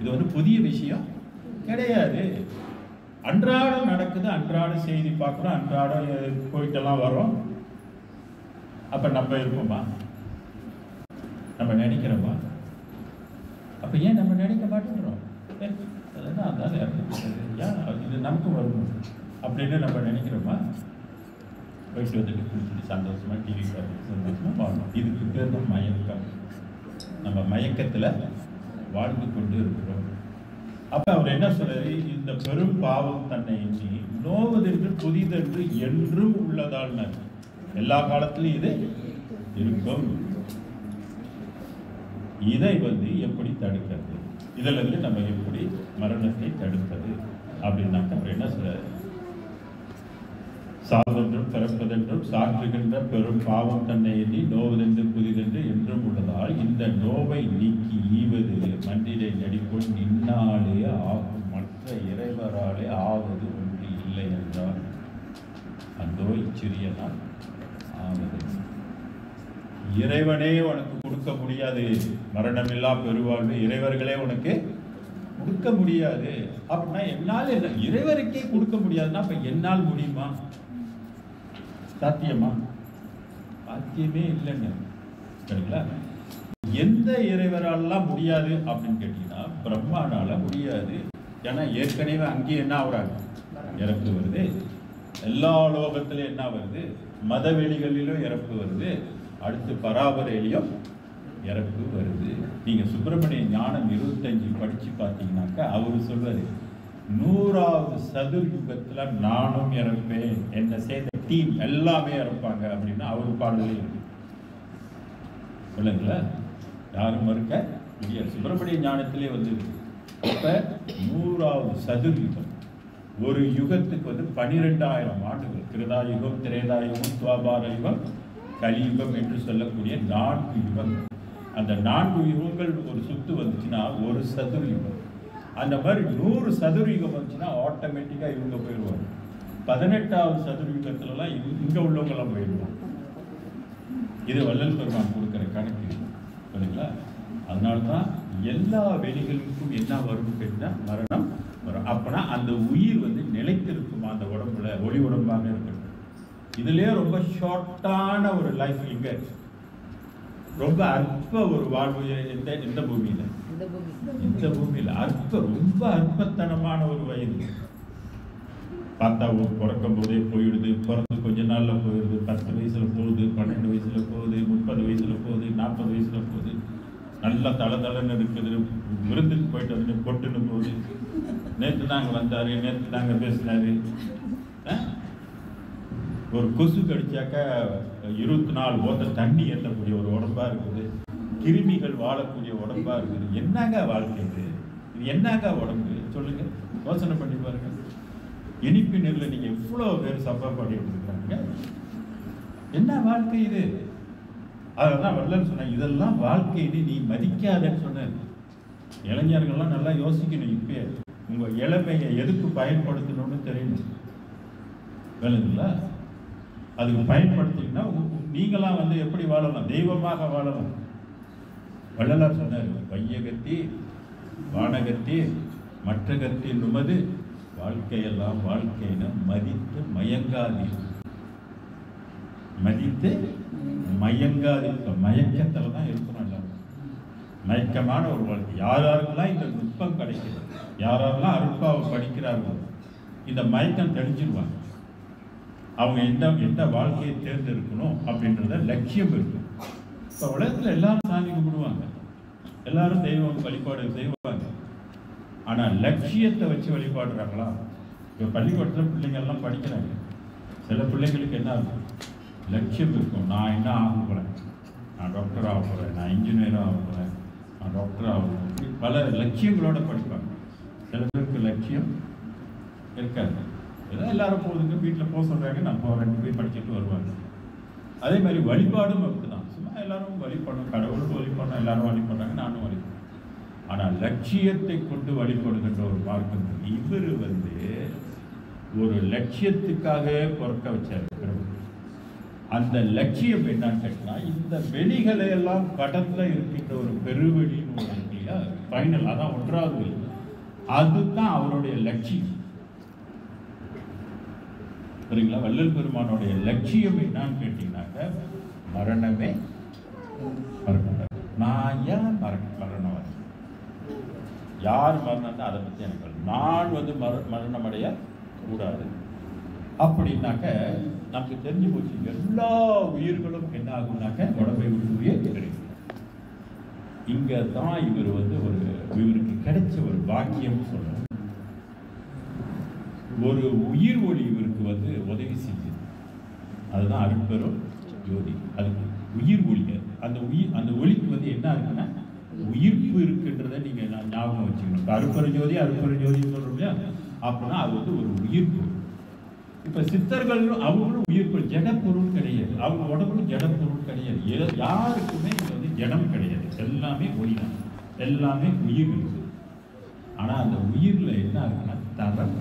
இது புதிய விஷயம் கிடையாது. அன்றாடம் நடக்குது. அன்றாட செய்தி பார்க்குறோம். அன்றாட போயிட்டெல்லாம் வரோம். அப்ப நம்ம இருப்போமா? நம்ம நினைக்கிறோமா? அப்ப ஏன் நம்ம நினைக்க மாட்டேங்கிறோம்? இது நமக்கும் வரும் அப்படின்னு நம்ம நினைக்கிறோமா? போயிட்டு வந்துட்டு குளிச்சுட்டு சந்தோஷமா டிவி பார்த்து சந்தோஷமா வாழணும். இதுக்கு பேர் தான் மயக்கம். நம்ம மயக்கத்துல வாழ்ந்து கொண்டு இருக்கிறோம். அப்ப அவர் என்ன சொல்றாரு? இந்த பெரும் பாவம் தன்னை எண்ணி நோவதென்று புதிதென்று என்றும் உள்ளதால் எல்லா காலத்திலும் இது இருக்கும். இதை எப்படி தடுக்கிறது? இதுல இருந்து நம்ம எப்படி மரணத்தை தடுப்பது அப்படின்னாக்க அவர் என்ன சொல்றாரு? சாவதென்றும் பிறப்பதென்றும் சாற்றுகின்ற பெரும் பாவம் தன்னை எண்ணி நோவதென்று புதிதென்று என்றும் உள்ளதால் இந்த நோவை நீக்கி ஈவது மன்றிலை நடிப்போல் நின்னாலே ஆகும். மற்ற இறைவராலே ஆவது ஒன்று இல்லை என்றால் அந்தோ இச்சிறிய நாள் ஆவது. இறைவனே உனக்கு கொடுக்க முடியாது. மரணமில்லா பெருவாழ்வு இறைவர்களே உனக்கு கொடுக்க முடியாது. அப்படின்னா என்னால் இல்லை. இறைவருக்கே கொடுக்க முடியாதுன்னா அப்ப என்னால் முடியுமா? சாத்தியமா? சாத்தியமே இல்லைங்க. சரிங்களா? எந்த இறைவராலாம் முடியாது அப்படின்னு கேட்டீங்கன்னா பிரம்மானால முடியாது. ஏன்னா ஏற்கனவே அங்கேயே என்ன ஆகுறாங்க? இறப்பு வருது. எல்லா லோகத்திலும் என்ன வருது? மதவெளிகளிலும் இறப்பு வருது. அடுத்து பராபரையிலையும் இறப்பு வருது. நீங்க சுப்பிரமணிய ஞானம் 25 படிச்சு பார்த்தீங்கன்னாக்கா அவரு சொல்வாரு, 100வது சதுர்யுகத்துல நானும் இறப்பேன், என்ன சேர்ந்த டீம் எல்லாமே இறப்பாங்க அப்படின்னு அவரு பாடலே இருக்கு. சொல்லுங்களா? யாரும் மறுக்க முடியாது. சுப்பிரமணிய ஞானத்திலே அப்ப 100வது சதுர்யுகம் ஒரு யுகத்துக்கு 12,000 ஆண்டுகள். கிருதாயுகம், திரேதாயுகம், துவாபார யுகம், கலியுகம் என்று சொல்லக்கூடிய 4 யுகங்கள். அந்த 4 யுகங்கள் ஒரு சுத்து வந்துச்சுன்னா ஒரு சதுர்யுகம். அந்த மாதிரி 100 சதுர்யுகம் வந்துச்சுன்னா ஆட்டோமேட்டிக்கா இவங்க போயிடுவாங்க. 18வது சதுர்யுகத்துலலாம் இங்க உள்ளவங்கெல்லாம் போயிடுவாங்க. இது வள்ளல் பெருமான் கொடுக்கிற கணக்கு. சரிங்களா? அதனால்தான் எல்லா வெளிகளுக்கும் என்ன வரும் கேட்டா மரணம் வரும். அப்பனா அந்த உயிர் நிலைத்திருக்குமா அந்த உடம்புல, ஒளி உடம்பாக இருக்கட்டும். இதுலயே ரொம்ப ஷார்ட்டான ஒரு லைஃப் இங்க, ரொம்ப அற்ப ஒரு வாழ்வு எந்த பூமியில, இந்த பூமியில ரொம்ப அற்பத்தனமான ஒரு வயது. பார்த்தா பிறக்கும் போதே போயிடுது, பிறந்து கொஞ்ச நாள்ல போயிடுது, 10 வயசுல போகுது, 12 வயசுல போகுது, 30 வயசுல போகுது, 40 வயசுல போகுது. நல்லா தளன்னு இருக்குது. விருந்துக்கு போயிட்டு வந்து கொட்டுன்னு போகுது. நேற்று தாங்க வந்தாரு, நேற்று தாங்க பேசினாரு. ஒரு கொசு கடிச்சாக்கா 24 ஓட்ட தண்ணி ஏற்றக்கூடிய ஒரு உடம்பா இருக்குது. கிருமிகள் வாழக்கூடிய உடம்பா இருக்குது. என்னங்க வாழ்க்கை இது? என்னங்க உடம்பு சொல்லுங்க, யோசனை பண்ணி பாருங்க. இனிப்பு நெல்ல நீங்க எவ்வளவு பேர் சப்பா பாடி எடுத்துக்கிறாங்க. என்ன வாழ்க்கை இது? அதெல்லாம் வள்ளல் சொன்ன இதெல்லாம் வாழ்க்கைன்னு நீ மதிக்காதன்னு சொன்ன. இளைஞர்கள்லாம் நல்லா யோசிக்கணும். இப்பயே உங்க இளமையை எதுக்கு பயன்படுத்தணும்னு தெரியணும். வேலைங்களா அதுக்கு பயன்படுத்திங்கன்னா நீங்களாம் வந்து எப்படி வாழலாம்? தெய்வமாக வாழலாம். வள்ளலார் சொன்னார், வையகத்தி வானகத்தி மற்றகத்தி நுமது வாழ்க்கையெல்லாம் வாழ்க்கையின மதித்து மயங்காதி. மதித்து மயங்காதி. மயக்கத்தில் தான் இருக்கணும். எல்லாரும் மயக்கமான ஒரு வாழ்க்கை. யாரெல்லாம் இந்த நுட்பம் கிடைக்கிறது, யாரெல்லாம் அருட்பாவை படிக்கிறார்களோ இந்த மயக்கம் தெளிஞ்சிருவாங்க. அவங்க எந்த வாழ்க்கையை தேர்ந்தெடுக்கணும் அப்படின்றத லட்சியம் இருக்கும். இப்போ உலகத்தில் எல்லாரும் சாமி கும்பிடுவாங்க, எல்லாரும் தெய்வம் வழிபாடு செய்வாங்க. ஆனால் லட்சியத்தை வச்சு வழிபாடுறாங்களா? இப்போ பள்ளிக்கூடத்தில் பிள்ளைங்கள்லாம் படிக்கிறாங்க. சில பிள்ளைங்களுக்கு என்ன இருக்கும்? லட்சியம் இருக்கும். நான் என்ன ஆக போகிறேன், நான் டாக்டர் ஆக போகிறேன், நான் இன்ஜினியராக ஆக போகிறேன், நான் டாக்டர் ஆகணும். இப்படி பல லட்சியங்களோட படிப்பாங்க. சில பேருக்கு லட்சியம் இருக்காது. ஏதோ எல்லாரும் போகுதுங்க, வீட்டில் போக சொல்கிறாங்க, நான் போகிறேன், போய் படிச்சுட்டு வருவாங்க. அதே மாதிரி வழிபாடும் அப்படிதான். சும்மா எல்லாரும் வழிபடணும், கடவுளும் வழிபடணும், எல்லாரும் வழிபடுறாங்க, நானும் வழிபடுறேன். ஆனால் லட்சியத்தை கொண்டு வழிபடுகின்ற ஒரு மார்க்கம். இவர் வந்து ஒரு லட்சியத்துக்காக பிறக்க வச்சார். அந்த லட்சியம் என்னன்னு கேட்டா, இந்த வெளிகளை எல்லாம் கடல்ல இருக்கின்ற ஒரு பெருவெளின்னு ஒன்று இருக்கு இல்லையா, ஃபைனல், அதான் 1வது வெளி. அதுதான் அவருடைய லட்சியம். சரிங்களா? வள்ளல் பெருமானுடைய லட்சியம் என்னன்னு கேட்டீங்கன்னாக்க, மரணமே மறக்க. நான் ஏன் மரணம் வரேன்? யார் மரணம்? அதை பற்றி எனக்கு நான் வந்து மரணம் அடைய கூடாது அப்படின்னாக்க நமக்கு தெரிஞ்சு போச்சு. எல்லா உயிர்களும் என்ன ஆகும்னாக்க உடம்பை விட்டுவே கிடைக்கும். இங்கே தான் இவர் வந்து இவருக்கு கிடைச்ச ஒரு பாக்கியம் சொல்றார். ஒரு உயிர் ஒளி இவருக்கு வந்து உதவி செஞ்சது. அதுதான் அருட்பெரும் ஜோதி. அதுக்கு உயிர் ஒளி. அந்த ஒளிக்கு வந்து என்ன இருக்குன்னா உயிர்ப்பு இருக்குன்றதை நீங்க ஞாபகம் வச்சுக்கணும். அருட்பெரும் ஜோதி சொல்றோம் இல்லையா, அப்படின்னா அது வந்து ஒரு உயிர்ப்பு. இப்ப சித்தர்கள் அவங்களும் உயிர்ப்பு, ஜடப்பொருள் கிடையாது. அவங்க உடம்புல ஜடப்பொருள் கிடையாது. யாருக்குமே இது வந்து ஜடம் கிடையாது. எல்லாமே ஒளிதான், எல்லாமே உயிர் இருக்குது. ஆனா அந்த உயிர்ல என்ன இருக்குன்னா தரம்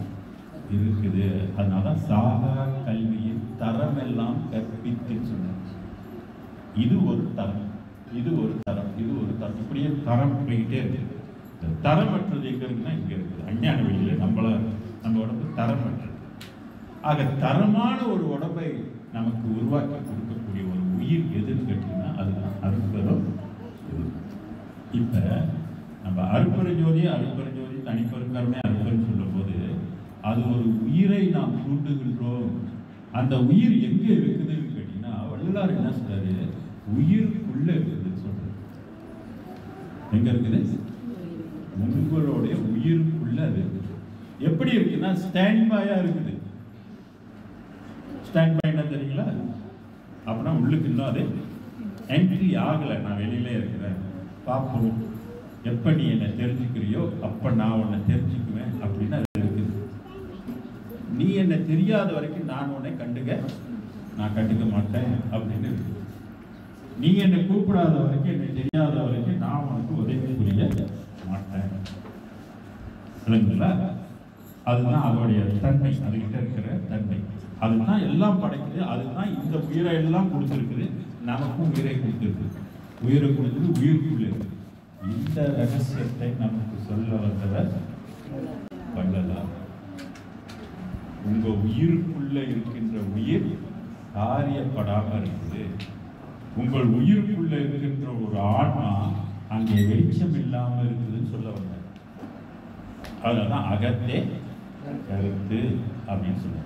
இருக்குது. அதனாலதான் சாகா கல்வியின் தரம் எல்லாம் கற்பித்துன்னு சொன்னாங்க. இது ஒரு தரம், இது ஒரு தரம், இது ஒரு தரம், இப்படியே தரம் போய்கிட்டே இருக்கு. தரமற்றது எங்க இருக்குன்னா இங்க இருக்குது. அஞ்ஞான வெளியில நம்ம உடம்பு தரமற்றது. ஆக தரமான ஒரு உடம்பை நமக்கு உருவாக்கி கொடுக்கக்கூடிய ஒரு உயிர் எதுன்னு கேட்டீங்கன்னா அதுதான் அருட்பெரும். இப்ப நம்ம அருட்பெரும் ஜோதி தனிப்பெருங்கருணை அருட்பெரும் சொல்லும் போது அது ஒரு உயிரை நாம் தூண்டுகின்றோம். அந்த உயிர் எங்க இருக்குதுன்னு கேட்டீங்கன்னா வள்ளலார் என்ன சொல்றாரு, உயிருக்குள்ள இருக்குதுன்னு சொல்றாரு. எங்க இருக்குது? உங்களுடைய உயிருக்குள்ள அது இருக்குது. எப்படி இருக்குன்னா ஸ்டாண்ட் பாயா இருக்குது. ஸ்டாண்ட் பை என்ன தெரியுங்களா? அப்படின்னா உள்ளுக்கு இன்னும் அது என்ட்ரி ஆகலை. நான் வெளியிலே இருக்கிறேன், பார்ப்போம், எப்போ நீ என்னை தெரிஞ்சுக்கிறியோ அப்போ நான் உன்னை தெரிஞ்சுக்குவேன் அப்படின்னு அது இருக்குது. நீ என்னை தெரியாத வரைக்கும் நான் உன்னை கண்டுக்க மாட்டேன் அப்படின்னு இருக்கு. நீ என்னை கூப்பிடாத வரைக்கும், என்னை தெரியாத வரைக்கும் நான் உனக்கு உதவி புரிய மாட்டேன். இல்லைங்களா? அதுதான் அதோடைய தன்மை, அதுகிட்ட இருக்கிற தன்மை. அதுதான் எல்லாம் படைக்குது. அதுதான் இந்த உயிரை எல்லாம் கொடுத்துருக்குது. நமக்கும் உயிரை கொடுத்துருக்கு. உயிரை கொடுத்தது உயிருக்குள்ள இருக்கு. இந்த ரகசியத்தை நமக்கு சொல்ல வந்தவர் வள்ளலார். உங்க உயிருக்குள்ள இருக்கின்ற உயிர் காரியப்படாம இருக்குது. உங்கள் உயிருக்குள்ள இருக்கின்ற ஒரு ஆன்மா அங்கே வெளிச்சம் இல்லாம இருக்குதுன்னு சொல்ல வந்தார். அதனாலதான் அகத்தே கருத்து அப்படின்னு சொல்லுவாங்க.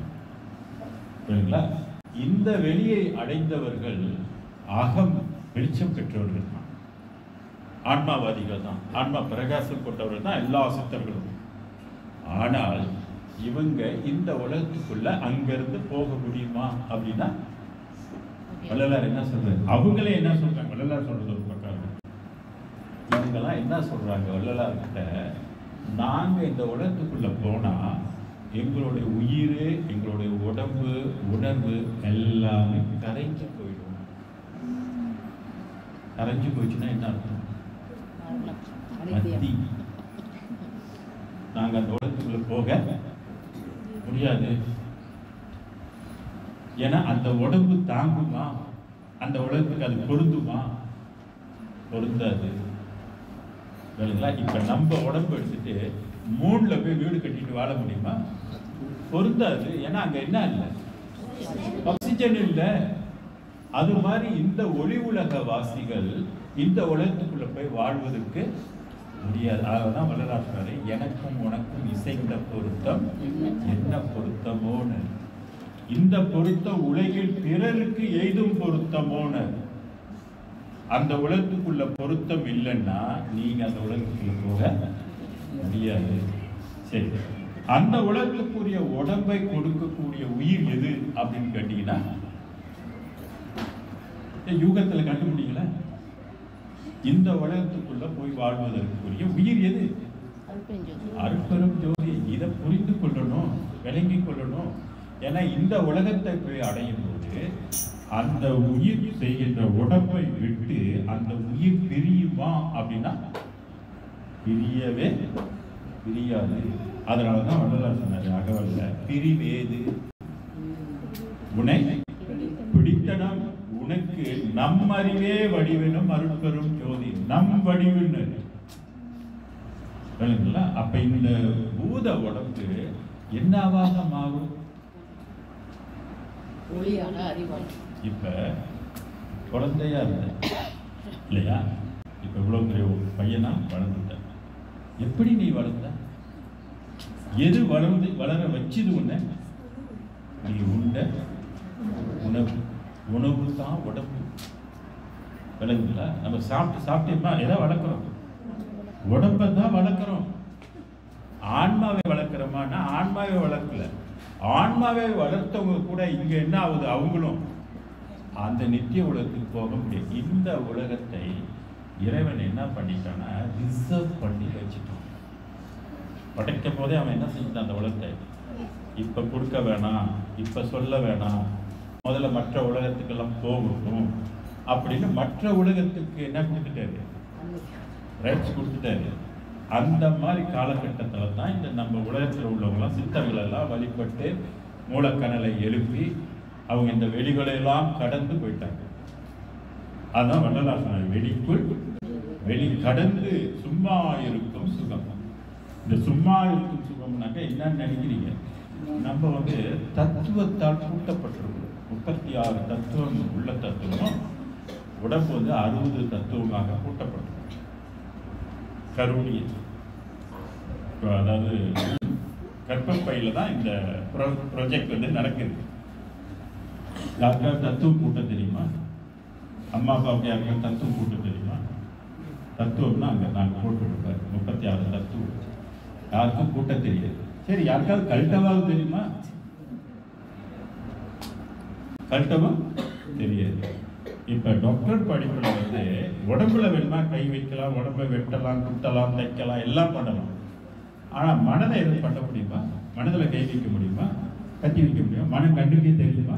சரிங்களா? இந்த வெளியை அடைந்தவர்கள் அகம் வெளிச்சம் பெற்றவர்கள் தான், ஆன்மாவாதிகள் தான், ஆன்மா பிரகாசம் கொண்டவர்கள் தான் எல்லா சித்தர்களும். ஆனால் இவங்க இந்த உலகத்துக்குள்ள அங்கிருந்து போக முடியுமா அப்படின்னா வள்ளலார் என்ன சொல்றாரு? அவங்களே என்ன சொல்றாங்க? வள்ளலார் சொல்றது ஒரு பக்கம். இவங்கெல்லாம் என்ன சொல்றாங்க வள்ளலார் கிட்ட, நாங்க இந்த உலகத்துக்குள்ள போனா எங்களுடைய உயிர், எங்களுடைய உடம்பு, உணர்வு எல்லாமே கரைஞ்சு போயிடும். கரைஞ்சு போச்சுன்னா என்ன அர்த்தம்? மத்தி. நாங்க அந்த உலகத்துக்குள்ள போக முடியாது. ஏன்னா அந்த உடம்பு தாங்குமா? அந்த உலகத்துக்கு அது பொருந்துமா? பொருந்தாது. இப்ப நம்ம உடம்பு எடுத்துட்டு மூணுல போய் வீடு கட்டிட்டு வாழ முடியுமா? பொருந்தாது. ஏன்னா அங்க என்ன இல்லை? ஆக்சிஜன் இல்லை. அது மாதிரி இந்த ஒளி உலக வாசிகள் இந்த உலகத்துக்குள்ள போய் வாழ்வதற்கு முடியாது. அதனாலதான் வள்ளலார் சொல்றாரு, எனக்கும் உனக்கும் இசைந்த பொருத்தம் என்ன பொருத்தமோன்னு. இந்த பொருத்தம் உலகில் பிறருக்கு எய்தும் பொருத்தமோன்னு. அந்த உலகத்துக்குள்ள பொருத்தம் இல்லைன்னா நீங்க அந்த உலகத்துக்குள்ள போக முடியாது. சரி, அந்த உலகத்துக்குரிய உடம்பை கொடுக்கக்கூடிய உயிர் எது அப்படின்னு கேட்டீங்கன்னா யூகத்துல கண்டுபிடிக்கல. இந்த உலகத்துக்குள்ள போய் வாழ்வதற்குரிய உயிர் எது? அருட்பெரும் ஜோதி. இதை புரிந்து கொள்ளணும், விளங்கி கொள்ளணும். ஏன்னா இந்த உலகத்தை போய் அடையும் போது அந்த உயிர் செய்கின்ற உடம்பை விட்டு அந்த உயிர் பிரியுமா அப்படின்னா பிரியவே பிரியாது. அதனாலதான் வள்ளலார் சொன்னாரு அகவல்ல, பிரிவேது உனை பிடித்தனம் உனக்கு நம் அறிவே வடிவெனும் அருட்பெரும் ஜோதி. நம் வடிவுன்னு. அப்ப இந்த பூத உடம்பு என்னவாக மாறும்? இப்ப குழந்தையா இருந்த இல்லையா? இப்ப இவ்வளவு பெரிய பையனா வளர்ந்துட்ட. எப்படி நீ வளர்ந்த? எது வளர வச்சது உன்ன? நீ உண்ட உணவு. உணவு தான் உடம்பு. விளங்குங்களா? நம்ம சாப்பிட்டோம்னா எதை வளர்க்குறோம்? உடம்பை தான் வளர்க்குறோம். ஆன்மாவை வளர்க்குறோமான்னா ஆன்மாவை வளர்க்கல. ஆன்மாவை வளர்த்தவங்க கூட இங்க என்ன ஆகுது? அவங்களும் அந்த நித்திய உலகத்துக்கு போக முடியும். இந்த உலகத்தை இறைவன் என்ன பண்ணிட்டான்னா ரிசர்வ் பண்ணி வச்சுட்டான். படைக்கும் போதே அவன் என்ன செஞ்சான்? அந்த உலகத்தை இப்ப கொடுக்க வேணாம், இப்ப சொல்ல வேணாம், முதல்ல மற்ற உலகத்துக்கெல்லாம் போகட்டும் அப்படின்னு மற்ற உலகத்துக்கு என்ன கொடுத்துட்டாரு? ரைட்ஸ் கொடுத்துட்டாரு. அந்த மாதிரி காலகட்டத்தில் தான் இந்த நம்ம உலகத்தில் உள்ளவங்களாம் சித்தர்கள் எல்லாம் வழிபட்டு மூலக்கணலை எழுப்பி அவங்க இந்த வெளிகளையெல்லாம் கடந்து போயிட்டாங்க. அதான் வள்ளலார் சொன்னார், வெளிக்குள் வெளி கடந்து சும்மா இருக்கும் சுகம். இந்த சும்மா இருக்கும் சுகம்னாக்க என்னன்னு நினைக்கிறீங்க? நம்ம தத்துவத்தால் கூட்டப்பட்டிருக்கோம். 36 தத்துவம் உள்ள தத்துவம். உடம்பு 60 தத்துவமாக கூட்டப்பட்டிருக்கும். கருணிய அதாவது கர்ப்பப்பையில தான் இந்த ப்ராஜெக்ட் நடக்குது. யாருக்காவது தத்துவம் கூட்ட தெரியுமா? அம்மா அப்பாவுக்கு யாருக்காவது தத்துவம் கூட்ட தெரியுமா? தத்துவம்னா அங்கே நாங்கள் போட்டுருப்பாரு 36 தத்துவம். யாருக்கும் கூட்ட தெரியாது. சரி, யாருக்காவது கல்ட்டவாவது தெரியுமா? கல்ட்டவம் தெரியாது. இப்ப டாக்டர் படிப்புல உடம்புல வேணுமா கை வைக்கலாம், உடம்பை வெட்டலாம், குத்தலாம், தைக்கலாம், எல்லாம் பண்ணலாம். ஆனா மனதை எதுவும் பண்ண முடியுமா? மனதுல கை வைக்க முடியுமா? கத்தி வைக்க முடியுமா? மனம் கண்டுக்கே தெரியுமா?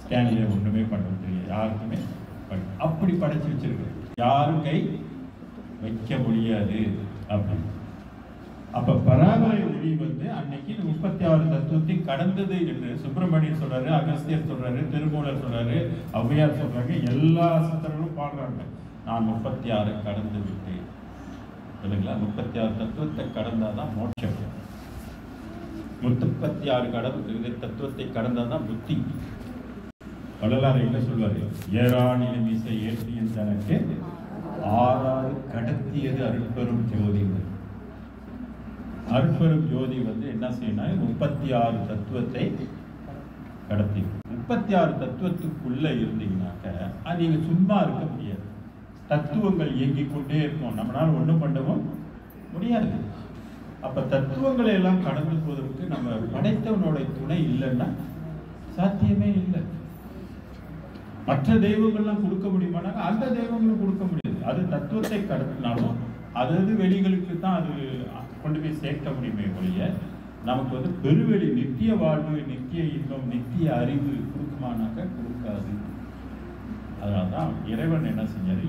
ஸ்கேன்ல ஒண்ணுமே பண்ண முடியாது. யாருக்குமே அப்படி படைச்சு வச்சிருக்கு. யாரும் கை வைக்க முடியாது அப்படின்னு. அப்ப பராபரை ஒளி அன்னைக்கு 36 தத்துவத்தை கடந்தது என்று சுப்பிரமணியன் சொல்றாரு, அகஸ்தியர் சொல்றாரு, திருமூலர் சொல்றாரு, ஔவையார் சொல்றாங்க. எல்லா சித்தர்களும் பாடுறாங்க, நான் 36 கடந்து விட்டேன். இல்லைங்களா? 36 தத்துவத்தை கடந்தாதான் மோட்சம். 36 தத்துவத்தை கடந்தாதான் புத்தி. வள்ளலார் என்ன சொல்வாரு? ஏறானிலும் இசை ஏற்றியன் தனக்கு 6 கடத்தியது அருட்பெரும் ஜோதி. அருட்பெரும் ஜோதி என்ன செய்யணும்? 36 தத்துவத்தை கடத்தி. 36 தத்துவத்துக்குள்ள இருந்தீங்கன்னாக்க நீங்க சும்மா இருக்க முடியாது. தத்துவங்கள் இயங்கிக் கொண்டே இருக்கும். நம்மளால ஒண்ணும் பண்ணவும் முடியாது. அப்ப தத்துவங்களை எல்லாம் கடந்து போவதற்கு நம்ம படைத்தவனோட துணை இல்லைன்னா சாத்தியமே இல்லை. மற்ற தெய்வங்கள்லாம் கொடுக்க முடியுமானாக்க அந்த தெய்வங்களும் கொடுக்க முடியாது. அது தத்துவத்தை கடத்தினாலும் அதாவது வெளிகளுக்கு தான் அது கொண்டு போய் சேர்க்க முடியுமே ஒழிய நமக்கு பெருவெளி நித்திய வாழ்வு, நித்திய இன்பம், நித்திய அறிவு கொடுக்குமானாக்க கொடுக்காது. அதனால்தான் இறைவன் என்ன செஞ்சாரு,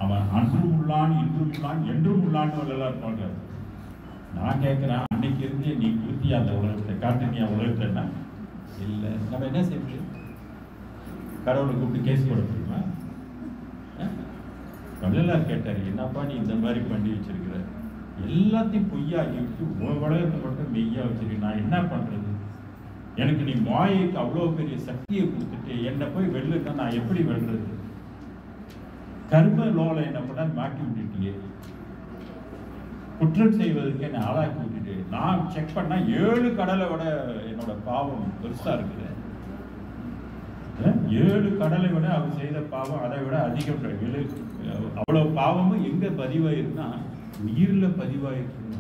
அவன் அன்றும் உள்ளான் இன்றும் உள்ளான் என்றும் உள்ளான்னு வரலாறு பாடுறாரு. நான் கேட்கிறேன், அன்னைக்கு இருந்து நீ பூர்த்தி அந்த உலகத்தை காட்டுனியா உலகத்தைன்னா இல்லை. நம்ம என்ன செய்ய முடியும்? கடவுளை கூப்பிட்டு கேஸ் போட முடியுமா? வள்ளலார் கேட்டார், என்னப்பா நீ இந்த மாதிரி பண்ணி வச்சிருக்கிற, எல்லாத்தையும் பொய்யாக்கிட்டு உலகத்தை மட்டும் மெய்யா வச்சிருக்க, நான் என்ன பண்றது? எனக்கு நீ மாயைக்கு அவ்வளோ பெரிய சக்தியை கொடுத்துட்டு என்னை போய் வெல்லுன்னா நான் எப்படி வெல்றது? கர்ம லோலை என்ன பண்ண மாட்டி விட்டுட்டியே, குற்றம் செய்வதற்கு என்னை ஆளாக்கி விட்டுட்டு, நான் செக் பண்ணா 7 கடலை விட என்னோட பாவம் பெருசா இருக்குது. 7 கடலை விட அவர் செய்த பாவம் அதை விட அதிகம். அவ்வளவு பாவமும் எங்க பதிவாயிருக்குன்னா உயிர்ல பதிவாயிருக்கு.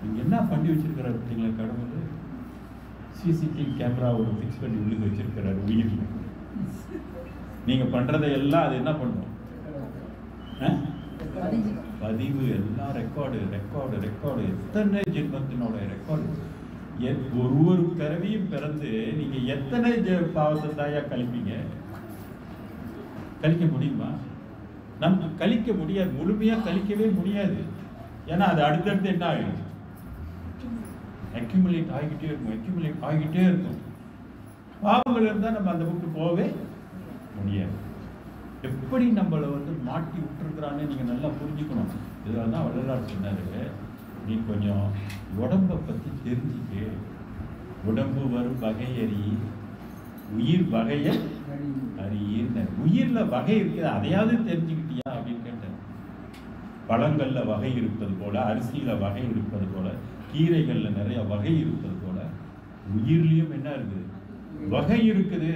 நீங்க என்ன பண்ணி வச்சிருக்கிறாரு பார்த்தீங்களா கடவுள்? சிசிடிவி கேமரா ஒரு ஃபிக்ஸ் பண்ணி உள்ளுக்கு வச்சிருக்கிறாரு உயிர்ல. நீங்க பண்றதை எல்லாம் அது என்ன பண்ணும்? பதிவு எல்லாம் ரெக்கார்டு ரெக்கார்டு ரெக்கார்டு. எத்தனை ஜென்மத்தினோட ரெக்கார்டு. ஒரு பிறவியும் பிறந்து நீங்க எத்தனை பாவத்தை தாயா கழிப்பீங்க? கழிக்க முடியுமா? நமக்கு கழிக்க முடியாது, முழுமையா கழிக்கவே முடியாது. ஏன்னா அது அடுத்தடுத்து என்ன ஆகிடும்? அக்யூமுலேட் ஆகிக்கிட்டே இருக்கும், அக்யூமுலேட் ஆகிக்கிட்டே இருக்கும். பாவங்கள் இருந்தால் நம்ம அந்த புக்கு போகவே முடியாது. எப்படி நம்மளை மாட்டி விட்டுருக்குறான்னு நீங்க நல்லா புரிஞ்சுக்கணும். இதெல்லாம் தான் வள்ளலார் சொன்னாரு, நீ கொஞ்சம் உடம்பை பத்தி தெரிஞ்சுக்க. உடம்பு வரும் வகை அறி, உயிர் வகைய அறிய. உயிர்ல வகை இருக்குது, அதையாவது தெரிஞ்சுக்கிட்டியா அப்படின்னு கேட்டேன். பழங்கள்ல வகை இருப்பது போல, அரிசியில வகை இருப்பது போல, கீரைகள்ல நிறைய வகை இருப்பது போல உயிர்லயும் என்ன இருக்குது? வகை இருக்குது.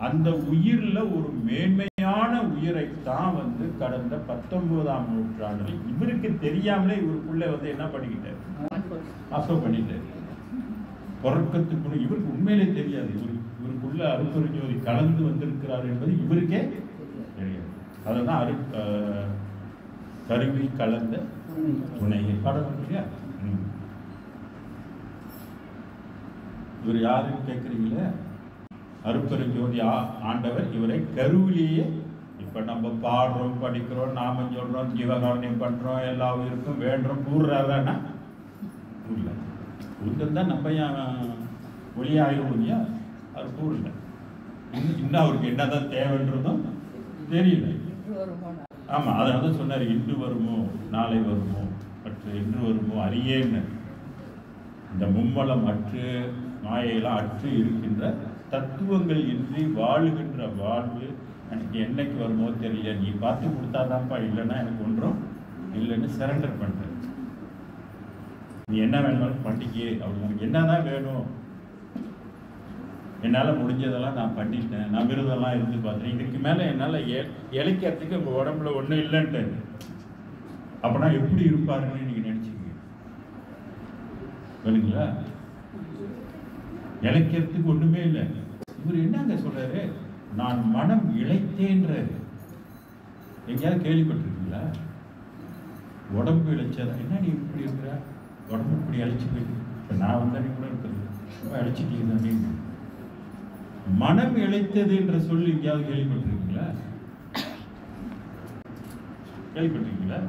அந்த உயிர்ல ஒரு மேன்மையான உயிரைத்தான் கடந்த 19ஆம் நூற்றாண்டில் இவருக்கு தெரியாமலே இவருக்குள்ள என்ன பண்ணிக்கிட்டாரு? அசோ பண்ணிட்டாரு. பொறக்கத்துக்குள்ள இவருக்கு உண்மையிலே தெரியாது. இவருக்குள்ள அருட்பெருஞ்சோதி கலந்து வந்திருக்கிறார் என்பது இவருக்கே தெரியாது. அததான் கருவி கலந்த துணையை பாடம் இல்லையா? இவர் யாருன்னு கேட்குறீங்களே, அருட்பெருஞ்சோதி ஆண்டவர் இவரை கருவிலேயே. இப்ப நம்ம பாடுறோம், படிக்கிறோம், நாம சொல்றோம், ஜீவகாரணியம் பண்றோம், எல்லா உயிருக்கும் வேண்டுறோம், கூறுறாருன்னா கூறல. தான் நம்ம ஒளியாயிரும் இல்லையா? அவர் கூறல. இன்னும் அவருக்கு என்னதான் தேவைன்றதும் தெரியல. ஆமா, அதனால சொன்னார், இன்று வருமோ நாளை வருமோ மற்ற இன்று வருமோ அறியேன்னு. இந்த மும்மலம் அற்று மாயையெல்லாம் அற்று இருக்கின்ற தத்துவங்கள் இன்றி வாழுகின்ற வாழ்வு எனக்கு என்னைக்கு வருமோ தெரியல, நீ பார்த்து கொடுத்தாதான்ப்பா, இல்லைன்னா எனக்கு ஒன்றும் இல்லைன்னு சரண்டர் பண்ற. நீ என்ன வேணுமாலும் பண்டிகை, அவங்களுக்கு என்னதான் வேணும், என்னால் முடிஞ்சதெல்லாம் நான் பண்ணிட்டேன், நான் விருதெல்லாம் இருந்து பார்த்தேன், இதுக்கு மேலே என்னால் இழைக்கிறதுக்கு உங்கள் உடம்புல ஒன்றும் இல்லைன்ட்டு. அப்படின்னா எப்படி இருப்பாருன்னு நீங்கள் நினச்சிங்க சொல்லுங்களா? இழைக்கிறதுக்கு ஒன்றுமே இல்லை. இவர் என்னங்க சொல்றாரு? நான் மனம் இழைத்தேன்றாரு. எங்கேயாவது கேள்விப்பட்டிருக்கீங்களா? உடம்பு இழைச்சதா? என்ன நீ இப்படி இருக்கிற, உடம்பு இப்படி அழைச்சி போயிட்டு, இப்போ நான் வந்தானே கூட இருக்கிறது அழைச்சிட்டீங்க. மனம் இழைத்தது என்ற சொல்லி எங்கேயாவது கேள்விப்பட்டிருக்கீங்களா? கேள்விப்பட்டிருக்கீங்களா?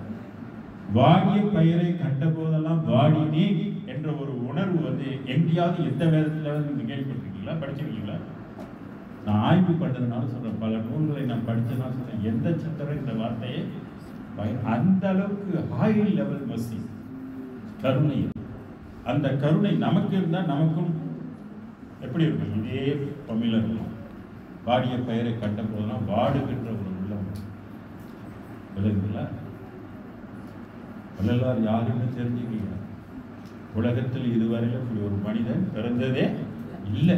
வாடிய பயிரை கண்ட போதெல்லாம் வாடினே என்ற ஒரு உணர்வு எங்கேயாவது எந்த வேதத்தில் நீங்க கேள்விப்பட்டிருக்கீங்களா? படிச்சிருக்கீங்களா? நான் ஆய்வு பண்றதுனால சொல்றேன், பல நூல்களை நான் படிச்சதுனால சொல்றேன். எந்த சித்தரும் இந்த வார்த்தையை அந்த அளவுக்கு ஹை லெவல் மசி கருணை. அந்த கருணை நமக்கு இருந்தா நமக்கும் எப்படி இருக்கும்? இதே தமிழர் இருக்கும். வாடிய பயிரை கண்ட போதெல்லாம் வாடுகின்ற ஒரு உள்ளம். விளங்குங்களா? வள்ளலார் யாருன்னு தெரிஞ்சுக்கீங்க. உலகத்தில் இதுவரையில் இப்படி ஒரு மனிதன் பிறந்ததே இல்லை.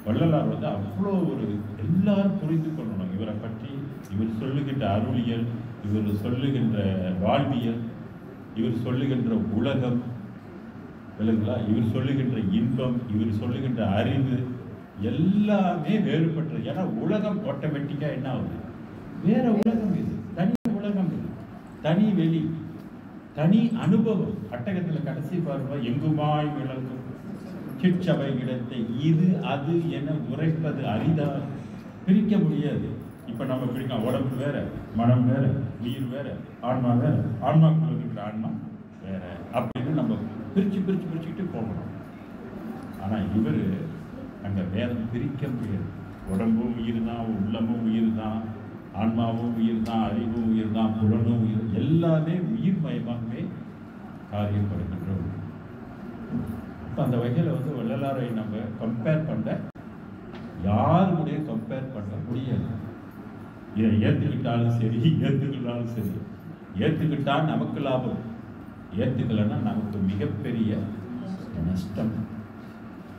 வள்ளலார் அவ்வளோ ஒரு எல்லாரும் புரிந்து கொள்ளணும் இவரை பற்றி. இவர் சொல்லுகின்ற அருளியல், இவர் சொல்லுகின்ற வாழ்வியல், இவர் சொல்லுகின்ற உலகம், விளங்குங்களா? இவர் சொல்லுகின்ற இன்பம், இவர் சொல்லுகின்ற அறிவு எல்லாமே வேறுபட்டது. ஏன்னா உலகம் ஆட்டோமேட்டிக்கா என்ன ஆகுது? வேற உலகம் இது, தனி உலகம் இது, தனி வெளி, தனி அனுபவம். அட்டகத்தில் கடைசி பார்வை எங்குமாய் விளங்கும் சிற்சபை இடத்தை இது அது என உரைப்பது அரிதா. பிரிக்க முடியாது. இப்போ நம்ம பிரிக்கலாம், உடம்பு வேற, மனம் வேற, உயிர் வேற, ஆன்மா வேற, ஆன்மாக்குள்ள இருக்கிற ஆன்மா வேற அப்படின்னு நம்ம பிரிச்சுக்கிட்டு போகணும். ஆனால் இவர் அங்கே வேதம் பிரிக்க முடியாது. உடம்பும் உயிர் தான், உள்ளமும் உயிர் தான், ஆன்மாவும் உயிர் தான், அறிவும் உயிர் தான், புலனும் உயிர், எல்லாமே உயிர் மயமாகவே காரியப்படுகின்ற. இப்போ அந்த வகையில் வள்ளலாரை நம்ம கம்பேர் பண்ண யாருடைய கம்பேர் பண்ண முடியாது. இதை ஏற்றுக்கிட்டாலும் சரி, ஏற்றுக்கிட்டாலும் சரி. ஏற்றுக்கிட்டால் நமக்கு லாபம், ஏற்றுக்கலைன்னா நமக்கு மிகப்பெரிய நஷ்டம்.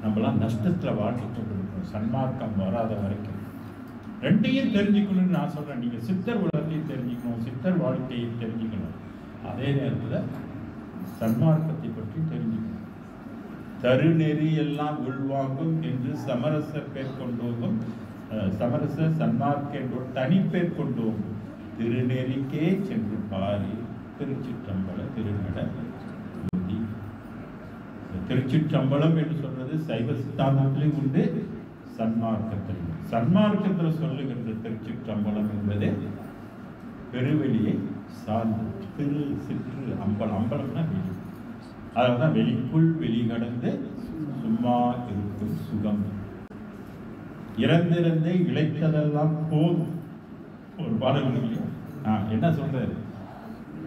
நம்மளாம் நஷ்டத்தில் வாழ்ந்துட்டு இருக்கோம் சன்மார்க்கம் வராத வரைக்கும். ரெண்டையும் தெரிஞ்சுக்கணும்னு நான் சொல்கிறேன். நீங்கள் சித்தர் உலகத்தையும் தெரிஞ்சுக்கணும், சித்தர் வாழ்க்கையும் தெரிஞ்சுக்கணும், அதே நேரத்தில் சன்மார்க்கத்தை பற்றி தெரிஞ்சுக்கணும். தருநெறி எல்லாம் உள்வாங்கும் என்று சமரச பேர் கொண்டோகும், சமரச சன்மார்க்க என்ற தனிப்பேர் கொண்டோகும் திருநெறிக்கே சென்று பாரி திருச்சிற்றம்பல திருநட. திருச்சிற்றம்பலம் என்று சொல்றது சைவ சித்தாந்தத்திலும் உண்டு, சன்மார்க்கத்தில். சன்மார்க்கத்தில் சொல்லுகின்ற திருச்சிற்றம்பலம் என்பது பெருவெளியை சார்ந்து திரு சிற்று அம்பலம். அம்பலம்னா வெளி, அதனால்தான் வெளிக்குள் வெளி கடந்து சும்மா இருக்கும் சுகம். இறந்திறந்தே இழைத்ததெல்லாம் போதும். ஒரு பாடல் என்ன சொல்றாரு?